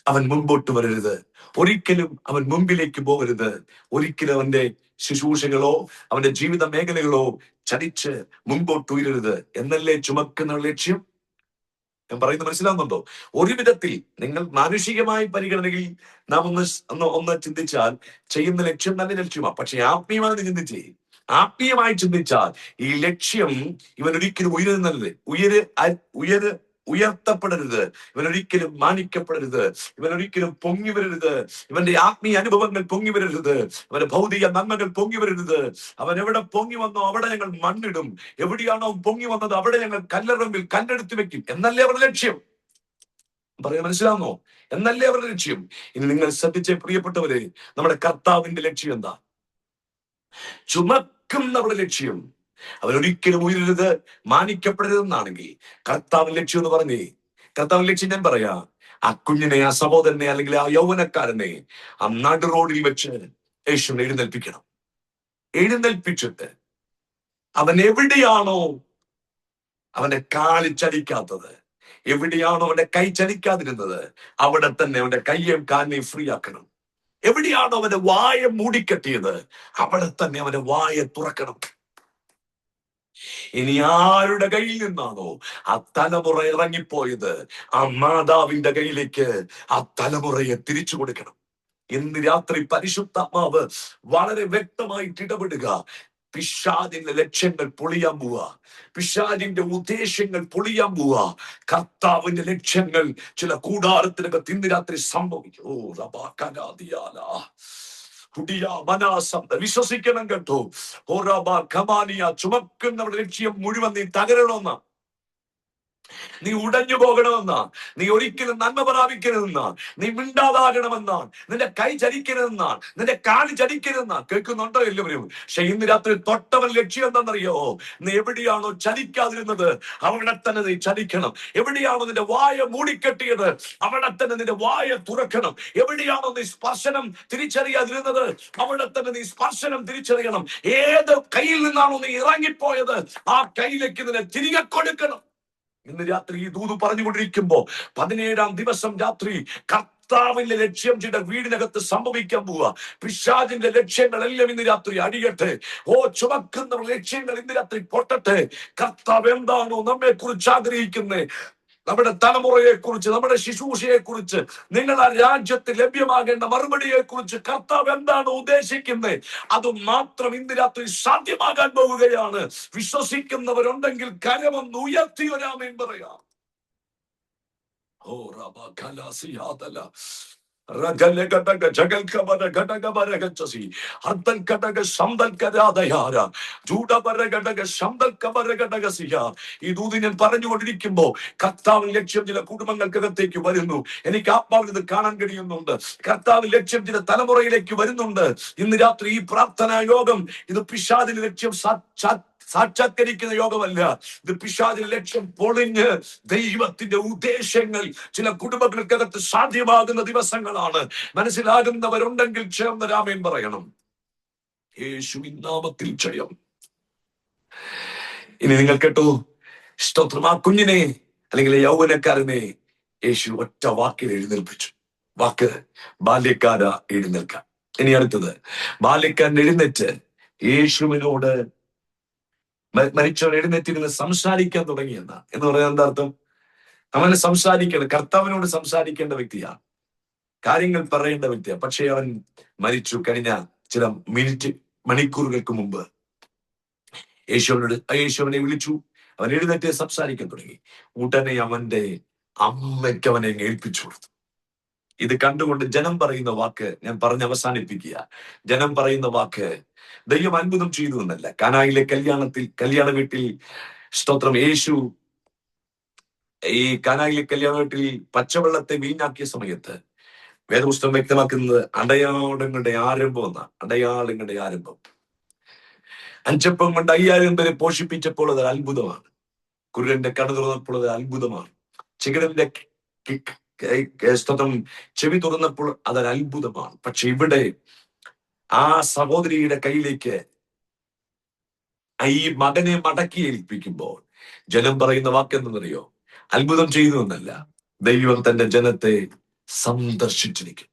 അവൻ മുൻപോട്ട് വരരുത്, ഒരിക്കലും അവൻ മുമ്പിലേക്ക് പോകരുത്, ഒരിക്കലും അവന്റെ ശുശ്രൂഷകളോ അവന്റെ ജീവിത മേഖലകളോ ചലിച്ച് മുൻപോട്ട് ഉയരരുത് എന്നല്ലേ ചുമക്കുന്ന ലക്ഷ്യം? ഞാൻ പറയുന്നത് മനസ്സിലാവുന്നുണ്ടോ? ഒരു വിധത്തിൽ നിങ്ങൾ മാനുഷികമായി പരിഗണനയിൽ നാം ഒന്ന് ചിന്തിച്ചാൽ ചെയ്യുന്ന ലക്ഷ്യം നല്ല ലക്ഷ്യമാണ്. പക്ഷെ ആത്മീയമായി ചിന്തിച്ചാൽ ഈ ലക്ഷ്യം ഇവൻ ഒരിക്കലും ഉയർത്തപ്പെടരുത്, ഇവനൊരിക്കലും മാനിക്കപ്പെടരുത്, ഇവനൊരിക്കലും പൊങ്ങി വരരുത്, ഇവന്റെ ആത്മീയ അനുഭവങ്ങൾ പൊങ്ങി വരരുത്, ഇവന്റെ ഭൗതിക നന്മകൾ പൊങ്ങി വരരുത്. അവൻ എവിടെ പൊങ്ങി വന്നോ അവിടെ ഞങ്ങൾ മണ്ണിടും, എവിടെയാണോ പൊങ്ങി വന്നത് അവിടെ ഞങ്ങൾ കല്ലറമ്പിൽ കല്ലെടുത്ത് വെക്കും എന്നല്ലേ അവരുടെ ലക്ഷ്യം. പറയാൻ മനസ്സിലാവുന്നോ? എന്നല്ലേ അവരുടെ ലക്ഷ്യം. ഇനി നിങ്ങൾ ശ്രദ്ധിച്ച പ്രിയപ്പെട്ടവരെ, നമ്മുടെ കർത്താവിന്റെ ലക്ഷ്യം എന്താ? ചുമക്കുന്നവരുടെ ലക്ഷ്യം അവരൊരിക്കലും ഉയരരുത്, മാനിക്കപ്പെടരുതെന്നാണെങ്കിൽ കർത്താവിന്റെ ലക്ഷ്യം എന്ന് പറഞ്ഞേ, കർത്താവിന്റെ ലക്ഷ്യം ഞാൻ പറയാ, ആ കുഞ്ഞിനെ, ആ സഹോദരനെ, അല്ലെങ്കിൽ ആ യൗവനക്കാരനെ ആ നടു റോഡിൽ വെച്ച് യേശുവിനെ എഴുന്നേൽപ്പിക്കണം. എഴുന്നേൽപ്പിച്ചിട്ട് അവൻ എവിടെയാണോ അവന്റെ കാല് ചലിക്കാത്തത്, എവിടെയാണോ അവന്റെ കൈ ചലിക്കാതിരുന്നത്, അവിടെ തന്നെ അവന്റെ കയ്യും കാലിനെയും ഫ്രീ ആക്കണം. എവിടെയാണോ അവന്റെ വായ മൂടിക്കെട്ടിയത്, അവിടെ തന്നെ അവന്റെ വായ തുറക്കണം. ഇനി ആരുടെ കയ്യിൽ നിന്നാണോ ആ തലമുറ ഇറങ്ങിപ്പോയത്, ആ മാതാവിന്റെ കയ്യിലേക്ക് ആ തലമുറയെ തിരിച്ചു കൊടുക്കണം. ഇന്ന് രാത്രി പരിശുദ്ധാത്മാവ് വളരെ വ്യക്തമായിട്ട് ഇടപെടുക. പിശാചിന്റെ ലക്ഷ്യങ്ങൾ പൊളിയാൻ പോവാ, പിശാചിന്റെ ഉദ്ദേശങ്ങൾ പൊളിയാൻ പോവാ. കർത്താവിന്റെ ലക്ഷ്യങ്ങൾ ചില കൂടാരത്തിനൊക്കെ ഇന്ന് രാത്രി സംഭവിക്കും. ഓ റബാകനാദിയാല വിശ്വസിക്കണം കേട്ടോ. ചുമക്കുന്നവരുടെ ലക്ഷ്യം മുഴുവൻ നീ തകരണമെന്ന. നീ ഉടഞ്ഞു പോകണമെന്നാണ്. നീ ഒരിക്കലും നന്മ പ്രാപിക്കരുതെന്നാണ്. നീ മിണ്ടാതാകണമെന്നാണ്. നിന്റെ കൈ ചലിക്കരുതെന്നാണ്. നിന്റെ കാല് ചലിക്കരുതെന്നാണ്. കേൾക്കുന്നുണ്ടോ എല്ലാവരും? പക്ഷെ ഇന്ന് രാത്രി തൊട്ടവൻ ലക്ഷ്യം എന്താണെന്നറിയോ? നീ എവിടെയാണോ ചലിക്കാതിരുന്നത് അവിടെ തന്നെ നീ ചലിക്കണം. എവിടെയാണോ നിന്റെ വായ മൂടിക്കെട്ടിയത് അവിടെ തന്നെ നിന്റെ വായ തുറക്കണം. എവിടെയാണോ നീ സ്പർശനം തിരിച്ചറിയാതിരുന്നത് അവിടെ തന്നെ നീ സ്പർശനം തിരിച്ചറിയണം. ഏത് കയ്യിൽ നിന്നാണോ നീ ഇറങ്ങിപ്പോയത് ആ കയ്യിലേക്ക് നിന്നെ തിരികെ കൊടുക്കണം. ഇന്ന് രാത്രി ഈ ദൂത് പറഞ്ഞുകൊണ്ടിരിക്കുമ്പോ 17-ാം ദിവസം രാത്രി കർത്താവിന്റെ ലക്ഷ്യം ചില വീടിനകത്ത് സംഭവിക്കാൻ പോവുക. പിശാചിന്റെ ലക്ഷ്യങ്ങളെല്ലാം ഇന്ന് രാത്രി അടിയട്ടെ. ചുമക്കുന്ന ലക്ഷ്യങ്ങൾ ഇന്ന് രാത്രി പൊട്ടട്ടെ. കർത്താവ് എന്താണോ നമ്മെ കുറിച്ച് ആഗ്രഹിക്കുന്നത്, നമ്മുടെ തലമുറയെ കുറിച്ച്, നമ്മുടെ ശുശ്രൂഷയെ കുറിച്ച്, നിങ്ങളുടെ രാജ്യത്ത് ലഭ്യമാകേണ്ട മറുപടിയെ കുറിച്ച് കർത്താവ് എന്താണ് ഉദ്ദേശിക്കുന്നത്, അത് മാത്രം ഇന്ന് രാത്രി സാധ്യമാകാൻ പോവുകയാണ്. വിശ്വസിക്കുന്നവരുണ്ടെങ്കിൽ കരമൊന്ന് ഉയർത്തി വരാമേൻ പറയാം. ഓ റബ കലാസിയാദല റഗലഗടഗ ജഗൽകബര ഗടഗബരഗച്ചസി അർദ്ധൽകടഗ ശംദൽകരാദയാര ജൂഡബരഗടഗ ശംദൽകബരഗടഗസിയ. ഈ ദൂത് ഞാൻ പറഞ്ഞുകൊണ്ടിരിക്കുമ്പോ കർത്താവിൻ ലക്ഷ്യം ചില കുടുംബങ്ങൾക്കകത്തേക്ക് വരുന്നു. എനിക്ക് ആത്മാവിൽ ഇത് കാണാൻ കഴിയുന്നുണ്ട്. കർത്താവിൻ ലക്ഷ്യം ചില തലമുറയിലേക്ക് വരുന്നുണ്ട്. ഇന്ന് രാത്രി ഈ പ്രാർത്ഥനാ യോഗം ഇത് പിശാചിന്റെ ലക്ഷ്യം സാക്ഷാത്കരിക്കുന്ന യോഗമല്ല. ഇത് പിശാചിന്റെ ലക്ഷ്യം പൊളിഞ്ഞ് ദൈവത്തിന്റെ ഉദ്ദേശങ്ങൾ ചില കുടുംബങ്ങൾക്കകത്ത് സാധ്യമാകുന്ന ദിവസങ്ങളാണ്. മനസ്സിലാകുന്നവരുണ്ടെങ്കിൽ ചേർന്ന് രാമേൻ പറയണം. യേശുവിൻ നാമത്തിൽ ജയം. ഇനി നിങ്ങൾ കേട്ടു. സ്തോത്രം. ആ കുഞ്ഞിനെ അല്ലെങ്കിൽ യൗവനക്കാരനെ യേശു ഒറ്റ വാക്കിൽ എഴുന്നേൽപ്പിച്ചു. വാക്ക് ബാല്യക്കാര എഴുന്നേൽക്കാം. ഇനി അടുത്തത് ബാല്യക്കാരൻ എഴുന്നേറ്റ് യേശുവിനോട് മരിച്ചവൻ എഴുന്നേറ്റിരുന്ന് സംസാരിക്കാൻ തുടങ്ങിയെന്ന എന്ന് പറയാൻ എന്താ അർത്ഥം? അവന് സംസാരിക്കണം. കർത്താവിനോട് സംസാരിക്കേണ്ട വ്യക്തിയാണ്, കാര്യങ്ങൾ പറയേണ്ട വ്യക്തിയാണ്. പക്ഷെ അവൻ മരിച്ചു കഴിഞ്ഞ ചില മണിക്കൂറുകൾക്ക് മുമ്പ് യേശുവിനെ വിളിച്ചു. അവൻ എഴുന്നേറ്റ് സംസാരിക്കാൻ തുടങ്ങി. ഉടനെ അവന്റെ അമ്മയ്ക്ക് അവനെ ഏൽപ്പിച്ചു കൊടുത്തു. ഇത് കണ്ടുകൊണ്ട് ജനം പറയുന്ന വാക്ക് ഞാൻ പറഞ്ഞ് അവസാനിപ്പിക്കുക. ജനം പറയുന്ന വാക്ക് ദൈവം അത്ഭുതം ചെയ്തു എന്നല്ല. കാനായിലെ കല്യാണ വീട്ടിൽ സ്തോത്രം, യേശു ഈ കാനായിലെ കല്യാണ വീട്ടിൽ പച്ചവെള്ളത്തെ വീഞ്ഞാക്കിയ സമയത്ത് വേദപുസ്തകം വ്യക്തമാക്കുന്നത് അടയാളങ്ങളുടെ ആരംഭം എന്നാണ്. അടയാളങ്ങളുടെ ആരംഭം. 5 അപ്പം കൊണ്ട് 5000 പേരെ പോഷിപ്പിച്ചപ്പോൾ അത് അത്ഭുതമാണ്. കുരുടന്റെ കണ്ണു തുറന്നപ്പോൾ അത് അത്ഭുതമാണ്. ചികിടന്റെ സ്തോത്രം ചെവി തുറന്നപ്പോൾ അതൊരു അത്ഭുതമാണ്. പക്ഷെ ഇവിടെ ആ സഹോദരിയുടെ കയ്യിലേക്ക് ഈ മകനെ മടക്കി ഏൽപ്പിക്കുമ്പോൾ ജനം പറയുന്ന വാക്കെന്തെന്നറിയോ? അത്ഭുതം ചെയ്തു എന്നല്ല, ദൈവം തന്റെ ജനത്തെ സന്ദർശിച്ചിരിക്കും.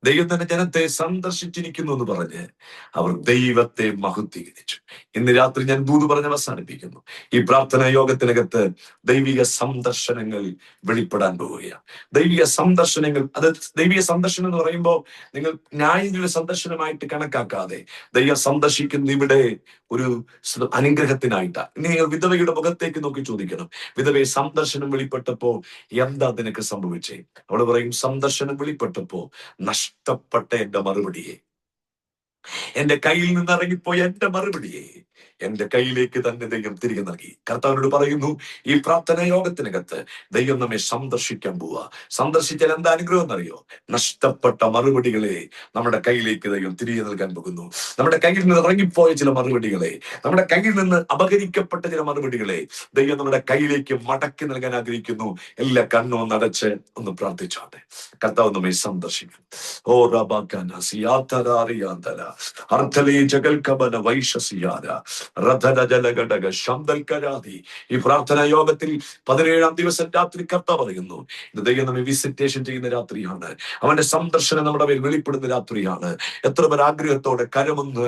ദൈവം തന്നെ ജനത്തെ സന്ദർശിച്ചിരിക്കുന്നു എന്ന് പറഞ്ഞ് അവർ ദൈവത്തെ മഹത്വീകരിച്ചു. ഇന്ന് രാത്രി ഞാൻ ദൂത് പറഞ്ഞ് അവസാനിപ്പിക്കുന്നു. ഈ പ്രാർത്ഥനാ യോഗത്തിനകത്ത് ദൈവിക സന്ദർശനങ്ങൾ വെളിപ്പെടാൻ പോവുകയാണ്. ദൈവിക സന്ദർശനങ്ങൾ, അത് ദൈവിക സന്ദർശനം എന്ന് പറയുമ്പോൾ നിങ്ങൾ ന്യായങ്ങളുടെ സന്ദർശനമായിട്ട് കണക്കാക്കാതെ ദൈവം സന്ദർശിക്കുന്ന ഇവിടെ ഒരു അനുഗ്രഹത്തിനായിട്ടാണ്. ഇനി നിങ്ങൾ വിധവയുടെ മുഖത്തേക്ക് നോക്കി ചോദിക്കണം, വിധവയെ സന്ദർശനം വെളിപ്പെട്ടപ്പോ എന്താ നിനക്ക് സംഭവിച്ചേ? അവള് പറയും, സന്ദർശനം വെളിപ്പെട്ടപ്പോ നഷ്ടപ്പെട്ട എന്റെ മറുപടിയെ, എന്റെ കയ്യിൽ നിന്ന് ഇറങ്ങിപ്പോയ എന്റെ മറുപടിയെ എന്റെ കയ്യിലേക്ക് തന്നെ ദൈവം തിരികെ നൽകി. കർത്താവിനോട് പറയുന്നു, ഈ പ്രാർത്ഥനാ യോഗത്തിനകത്ത് ദൈവം നമ്മെ സന്ദർശിക്കാൻ പോവാ. സന്ദർശിച്ചാൽ എന്താ അനുഗ്രഹം എന്നറിയോ? നഷ്ടപ്പെട്ട മറുപടികളെ നമ്മുടെ കയ്യിലേക്ക് ദൈവം തിരികെ നൽകാൻ പോകുന്നു. നമ്മുടെ കയ്യിൽ നിന്ന് ഇറങ്ങിപ്പോയ ചില മറുപടികളെ, നമ്മുടെ കയ്യിൽ നിന്ന് അപഹരിക്കപ്പെട്ട ചില മറുപടികളെ ദൈവം നമ്മുടെ കയ്യിലേക്ക് മടക്കി നൽകാൻ ആഗ്രഹിക്കുന്നു. എല്ലാ കണ്ണും നടച്ച് ഒന്ന് പ്രാർത്ഥിച്ചോട്ടെ. കർത്താവ് നമ്മെ സന്ദർശിക്കും. ഓ റബാക്കന സിയാതരാറിയാന്തല അർദ്ധലേ ജഗൽകബന വൈശസിയാര രഥന ജലഘടക ശബ്ദൽക്കരാതി. ഈ പ്രാർത്ഥനാ യോഗത്തിൽ 17-ാം ദിവസം രാത്രി കർത്താവ് പറയുന്നു, ഇത് ദൈവം നമ്മെ വിസിറ്റേഷൻ ചെയ്യുന്ന രാത്രിയാണ്. അവന്റെ സന്ദർശനം നമ്മുടെ മേൽ വെളിപ്പെടുന്ന രാത്രിയാണ്. എത്ര പേർ ആഗ്രഹത്തോടെ കരമൊന്ന്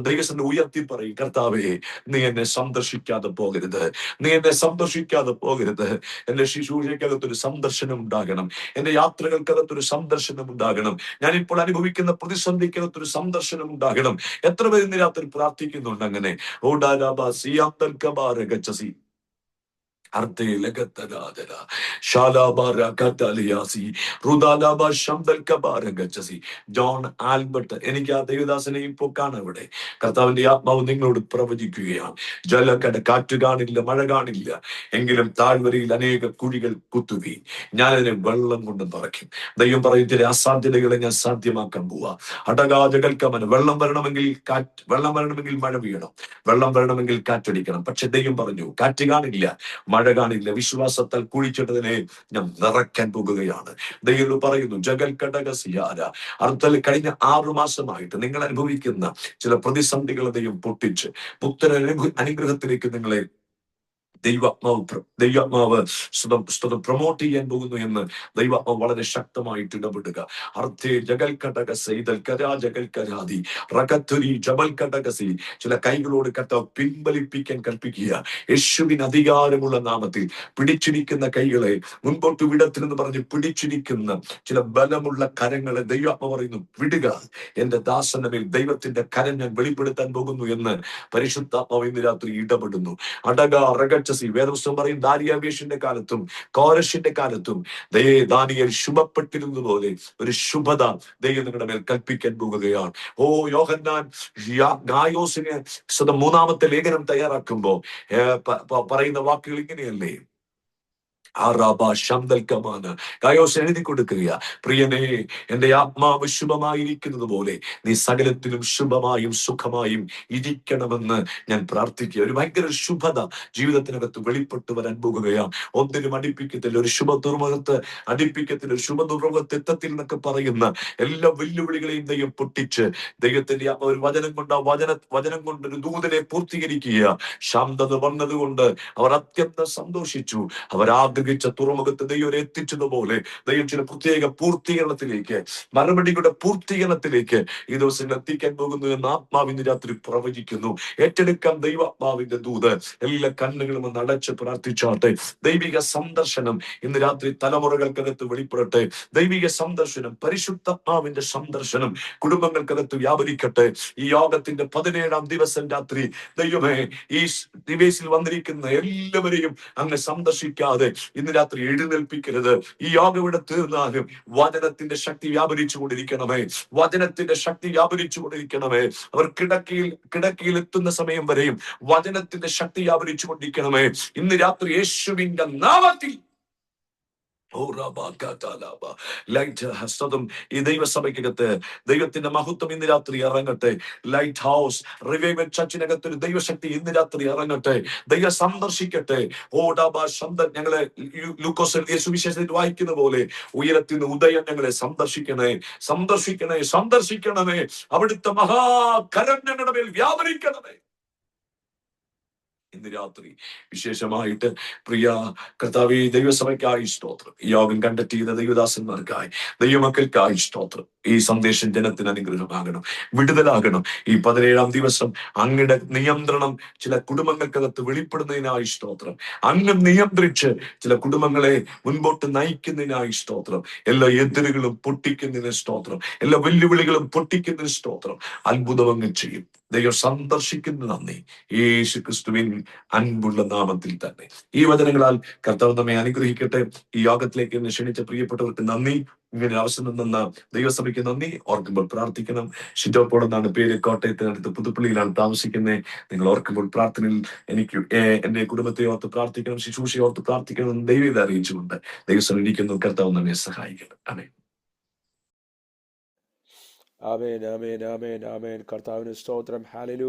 ദൈവസന്നെ ഉയർത്തി പറയും, കർത്താവേ, നീ എന്നെ സന്ദർശിക്കാതെ പോകരുത്, നീ എന്നെ സന്ദർശിക്കാതെ പോകരുത്. എന്റെ ശുശ്രൂഷയ്ക്കകത്തൊരു സന്ദർശനം ഉണ്ടാകണം, എന്റെ യാത്രകൾക്കകത്തൊരു സന്ദർശനം ഉണ്ടാകണം, ഞാനിപ്പോൾ അനുഭവിക്കുന്ന പ്രതിസന്ധിക്കകത്തൊരു സന്ദർശനം ഉണ്ടാകണം. എത്ര പേർ ഇന്ന് രാത്രി പ്രാർത്ഥിക്കുന്നുണ്ട് അങ്ങനെ? ജോൺ ആൽബർട്ട്, എനിക്ക് ആ ദേവദാസനെ ഇപ്പോൾ കാണാം ഇവിടെ. കർത്താവിന്റെ ആത്മാവ് നിങ്ങളോട് പ്രവചിക്കുകയാണ്. കാറ്റ് കാണില്ല, മഴ കാണില്ല, എങ്കിലും താഴ്വരയിൽ അനേക കുഴികൾ കുത്തുകയും ഞാൻ അതിനെ വെള്ളം കൊണ്ട് നിറയ്ക്കും. ദൈവം പറയും, ചില അസാധ്യതകളെ ഞാൻ സാധ്യമാക്കാൻ പോവാ. അടകാജകൽക്കമന, വെള്ളം വരണമെങ്കിൽ മഴ വീഴണം, വെള്ളം വരണമെങ്കിൽ കാറ്റടിക്കണം. പക്ഷെ ദൈവം പറഞ്ഞു, കാറ്റ് കാണില്ല, മഴ കാണില്ല, വിശ്വാസത്താൽ കുഴിച്ചിട്ടതിനെ ഞാൻ നിറയ്ക്കാൻ പോകുകയാണ്. ദൈവം പറയുന്നു, ജഗൽ കടകസിയാര അർത്ഥത്തിൽ കഴിഞ്ഞ 6 മാസമായിട്ട് നിങ്ങൾ അനുഭവിക്കുന്ന ചില പ്രതിസന്ധികളെ ദൈവം പൊട്ടിച്ച് പുത്തൻ അനുഗ്രഹത്തിലേക്ക് നിങ്ങളെ ദൈവാത്മാവ് പ്രൊമോട്ട് ചെയ്യാൻ പോകുന്നു എന്ന് ദൈവാത്മാവ് വളരെ ശക്തമായിട്ട് ഇടപെടുക. ചില കൈകളോട് കർത്താവ് പിൻവലിപ്പിക്കാൻ കൽപ്പിക്കുക. യേശുവിന് അധികാരമുള്ള നാമത്തിൽ പിടിച്ചിരിക്കുന്ന കൈകളെ മുൻപോട്ട് വിടത്തിനെന്ന് പറഞ്ഞ് പിടിച്ചിരിക്കുന്ന ചില ബലമുള്ള കരങ്ങളെ ദൈവാത്മാവ് പറയുന്നു, വിടുക. എന്റെ ദാസന്റെ മേൽ ദൈവത്തിന്റെ കരം ഞാൻ വെളിപ്പെടുത്താൻ പോകുന്നു എന്ന് പരിശുദ്ധാത്മാവ് ഇന്ന് രാത്രി ഇടപെടുന്നു. വേദപുസ്തകം പറയും, ദാരിയാവേഷിന്റെ കാലത്തും കോരശിന്റെ കാലത്തും ദാനിയേൽ ശുഭപ്പെട്ടിരുന്നത് പോലെ ഒരു ശുഭത ദൈവം നിങ്ങളുടെ മേൽ കൽപ്പിക്കാൻ പോകുകയാണ്. യോഹന്നാൻ ഗായോസിന് 3-ാമത്തെ ലേഖനം തയ്യാറാക്കുമ്പോ പറയുന്ന വാക്കുകൾ ഇങ്ങനെയല്ലേ? ഗായോസ് എഴുതി കൊടുക്കുക, പ്രിയനെ, എന്റെ ആത്മാവ് ശുഭമായിരിക്കുന്നത് പോലെ നീ സകലത്തിലും ശുഭമായും സുഖമായും ഇരിക്കണമെന്ന് ഞാൻ പ്രാർത്ഥിക്കുക. ഒരു ഭയങ്കര ശുഭത ജീവിതത്തിനകത്ത് വെളിപ്പെട്ടു വരാൻ പോകുകയാണ്. ഒന്നിനും അടുപ്പിക്കത്തില്ല, ഒരു ശുഭ തുറമുഖത്ത് അടുപ്പിക്കത്തില്ല, ഒരു ശുഭ തുറമുഖത്ത് എത്തത്തിൽ എന്നൊക്കെ പറയുന്ന എല്ലാ വെല്ലുവിളികളെയും ദൈവം പൊട്ടിച്ച് ദൈവത്തിന്റെ ഒരു വചനം കൊണ്ട് വചനം കൊണ്ട് ഒരു ദൂതനെ പൂർത്തീകരിക്കുക. ശാന്തത വന്നതുകൊണ്ട് അവർ അത്യന്തം സന്തോഷിച്ചു. അവരാഗ്രഹിച്ച തുറമുഖത്ത് ദൈവം എത്തിച്ചതുപോലെ ദൈവം ചില പ്രത്യേക പൂർത്തീകരണത്തിലേക്ക്, മറുപടിയുടെ പൂർത്തീകരണത്തിലേക്ക് ഈ ദിവസം എത്തിക്കാൻ പോകുന്നു എന്ന് ആത്മാവിന്റെ രാത്രി പ്രവചിക്കുന്നു. ഏറ്റെടുക്കാൻ ദൈവാത്മാവിന്റെ ദൂത്. എല്ലാ കണ്ണുകളും ഒന്ന് അടച്ച് പ്രാർത്ഥിച്ചാട്ടെ. ദൈവിക സന്ദർശനം ഇന്ന് രാത്രി തലമുറകൾക്കകത്ത് വെളിപ്പെടട്ടെ. ദൈവിക സന്ദർശനം, പരിശുദ്ധാത്മാവിന്റെ സന്ദർശനം കുടുംബങ്ങൾക്കകത്ത് വ്യാപരിക്കട്ടെ. ഈ യോഗത്തിന്റെ 17-ാം ദിവസം രാത്രി ദൈവമേ, ഈ ദിവസിൽ വന്നിരിക്കുന്ന എല്ലാവരെയും അങ്ങ് സന്ദർശിക്കാതെ ഇന്ന് രാത്രി എഴുന്നേൽപ്പിക്കരുത്. ഈ യോഗം ഇവിടെ തീർന്നാലും വചനത്തിന്റെ ശക്തി വ്യാപരിച്ചു കൊണ്ടിരിക്കണമേ, വചനത്തിന്റെ ശക്തി വ്യാപരിച്ചു കൊണ്ടിരിക്കണമേ. അവർ കിടക്കയിൽ എത്തുന്ന സമയം വരെയും വചനത്തിന്റെ ശക്തി വ്യാപരിച്ചു കൊണ്ടിരിക്കണമേ. ഇന്ന് രാത്രി യേശുവിന്റെ നാമത്തിൽ ഈ ദൈവസഭയ്ക്കകത്ത് ദൈവത്തിന്റെ മഹത്വം ഇന്ന് രാത്രി ഇറങ്ങട്ടെ. ലൈറ്റ് ഹൗസ് റിവൈവൽ ചർച്ചിനകത്ത് ഒരു ദൈവശക്തി ഇന്ന് രാത്രി ഇറങ്ങട്ടെ. ദൈവം സന്ദർശിക്കട്ടെ. ഞങ്ങളെ ലൂക്കോസ് സുവിശേഷത്തിൽ വായിക്കുന്ന പോലെ ഉയരത്തിൽ നിന്ന് ഉദയം ഞങ്ങളെ സന്ദർശിക്കണമേ. അവിടുത്തെ മഹാകരം ഞങ്ങളുടെ മേൽ വ്യാപരിക്കണമേ. ഇന്ന് രാത്രി വിശേഷമായിട്ട് പ്രിയ കർത്താവേ, ദൈവസഭയ്ക്കായി സ്തോത്രം. ഈ യോഗം കണ്ടെത്തിയ ദൈവദാസന്മാർക്കായി, ദൈവമക്കൾക്കായി സ്തോത്രം. ഈ സന്ദേശം ജനത്തിന് അനുഗ്രഹമാകണം, വിടുതലാകണം. ഈ 17-ാം ദിവസം അങ്ങയുടെ നിയന്ത്രണം ചില കുടുംബങ്ങൾക്കകത്ത് വെളിപ്പെടുന്നതിനായി സ്തോത്രം. അങ്ങ് നിയന്ത്രിച്ച് ചില കുടുംബങ്ങളെ മുൻപോട്ട് നയിക്കുന്നതിനായി സ്തോത്രം. എല്ലാ എതിരുകളും പൊട്ടിക്കുന്നതിന് സ്തോത്രം. എല്ലാ വെല്ലുവിളികളും പൊട്ടിക്കുന്നതിന് സ്തോത്രം. അത്ഭുതം അങ്ങ് ചെയ്യും. ദൈവം സന്ദർശിക്കുന്ന നന്ദി, യേശു ക്രിസ്തുവിൻ അൻപുള്ള നാമത്തിൽ തന്നെ. ഈ വചനങ്ങളാൽ കർത്താവ് നമ്മെ അനുഗ്രഹിക്കട്ടെ. ഈ യോഗത്തിലേക്ക് എന്നെ ക്ഷണിച്ച പ്രിയപ്പെട്ടവർക്ക് നന്ദി. ഇങ്ങനെ അവസരം തന്ന ദൈവസഭയ്ക്ക് നന്ദി. ഓർക്കുമ്പോൾ പ്രാർത്ഥിക്കണം. ഷിറ്റോപ്പോൾ എന്നാണ് പേര്. കോട്ടയത്തിനടുത്ത് പുതുപ്പള്ളിയിലാണ് താമസിക്കുന്നത്. നിങ്ങൾ ഓർക്കുമ്പോൾ പ്രാർത്ഥനയിൽ എനിക്ക് എന്റെ കുടുംബത്തെ ഓർത്ത് പ്രാർത്ഥിക്കണം, ശുശ്രൂഷയെ ഓർത്ത് പ്രാർത്ഥിക്കണം എന്ന് ദൈവത്തെ അറിയിച്ചുകൊണ്ട് ദൈവം ഇരിക്കുന്നു. കർത്താവ് നമ്മെ സഹായിക്കണം. ആമേൻ. ആമേൻ, ആമേൻ, ആമേൻ, ആമേൻ. കർത്താവിന് സ്തോത്രം. ഹല്ലേലൂയ.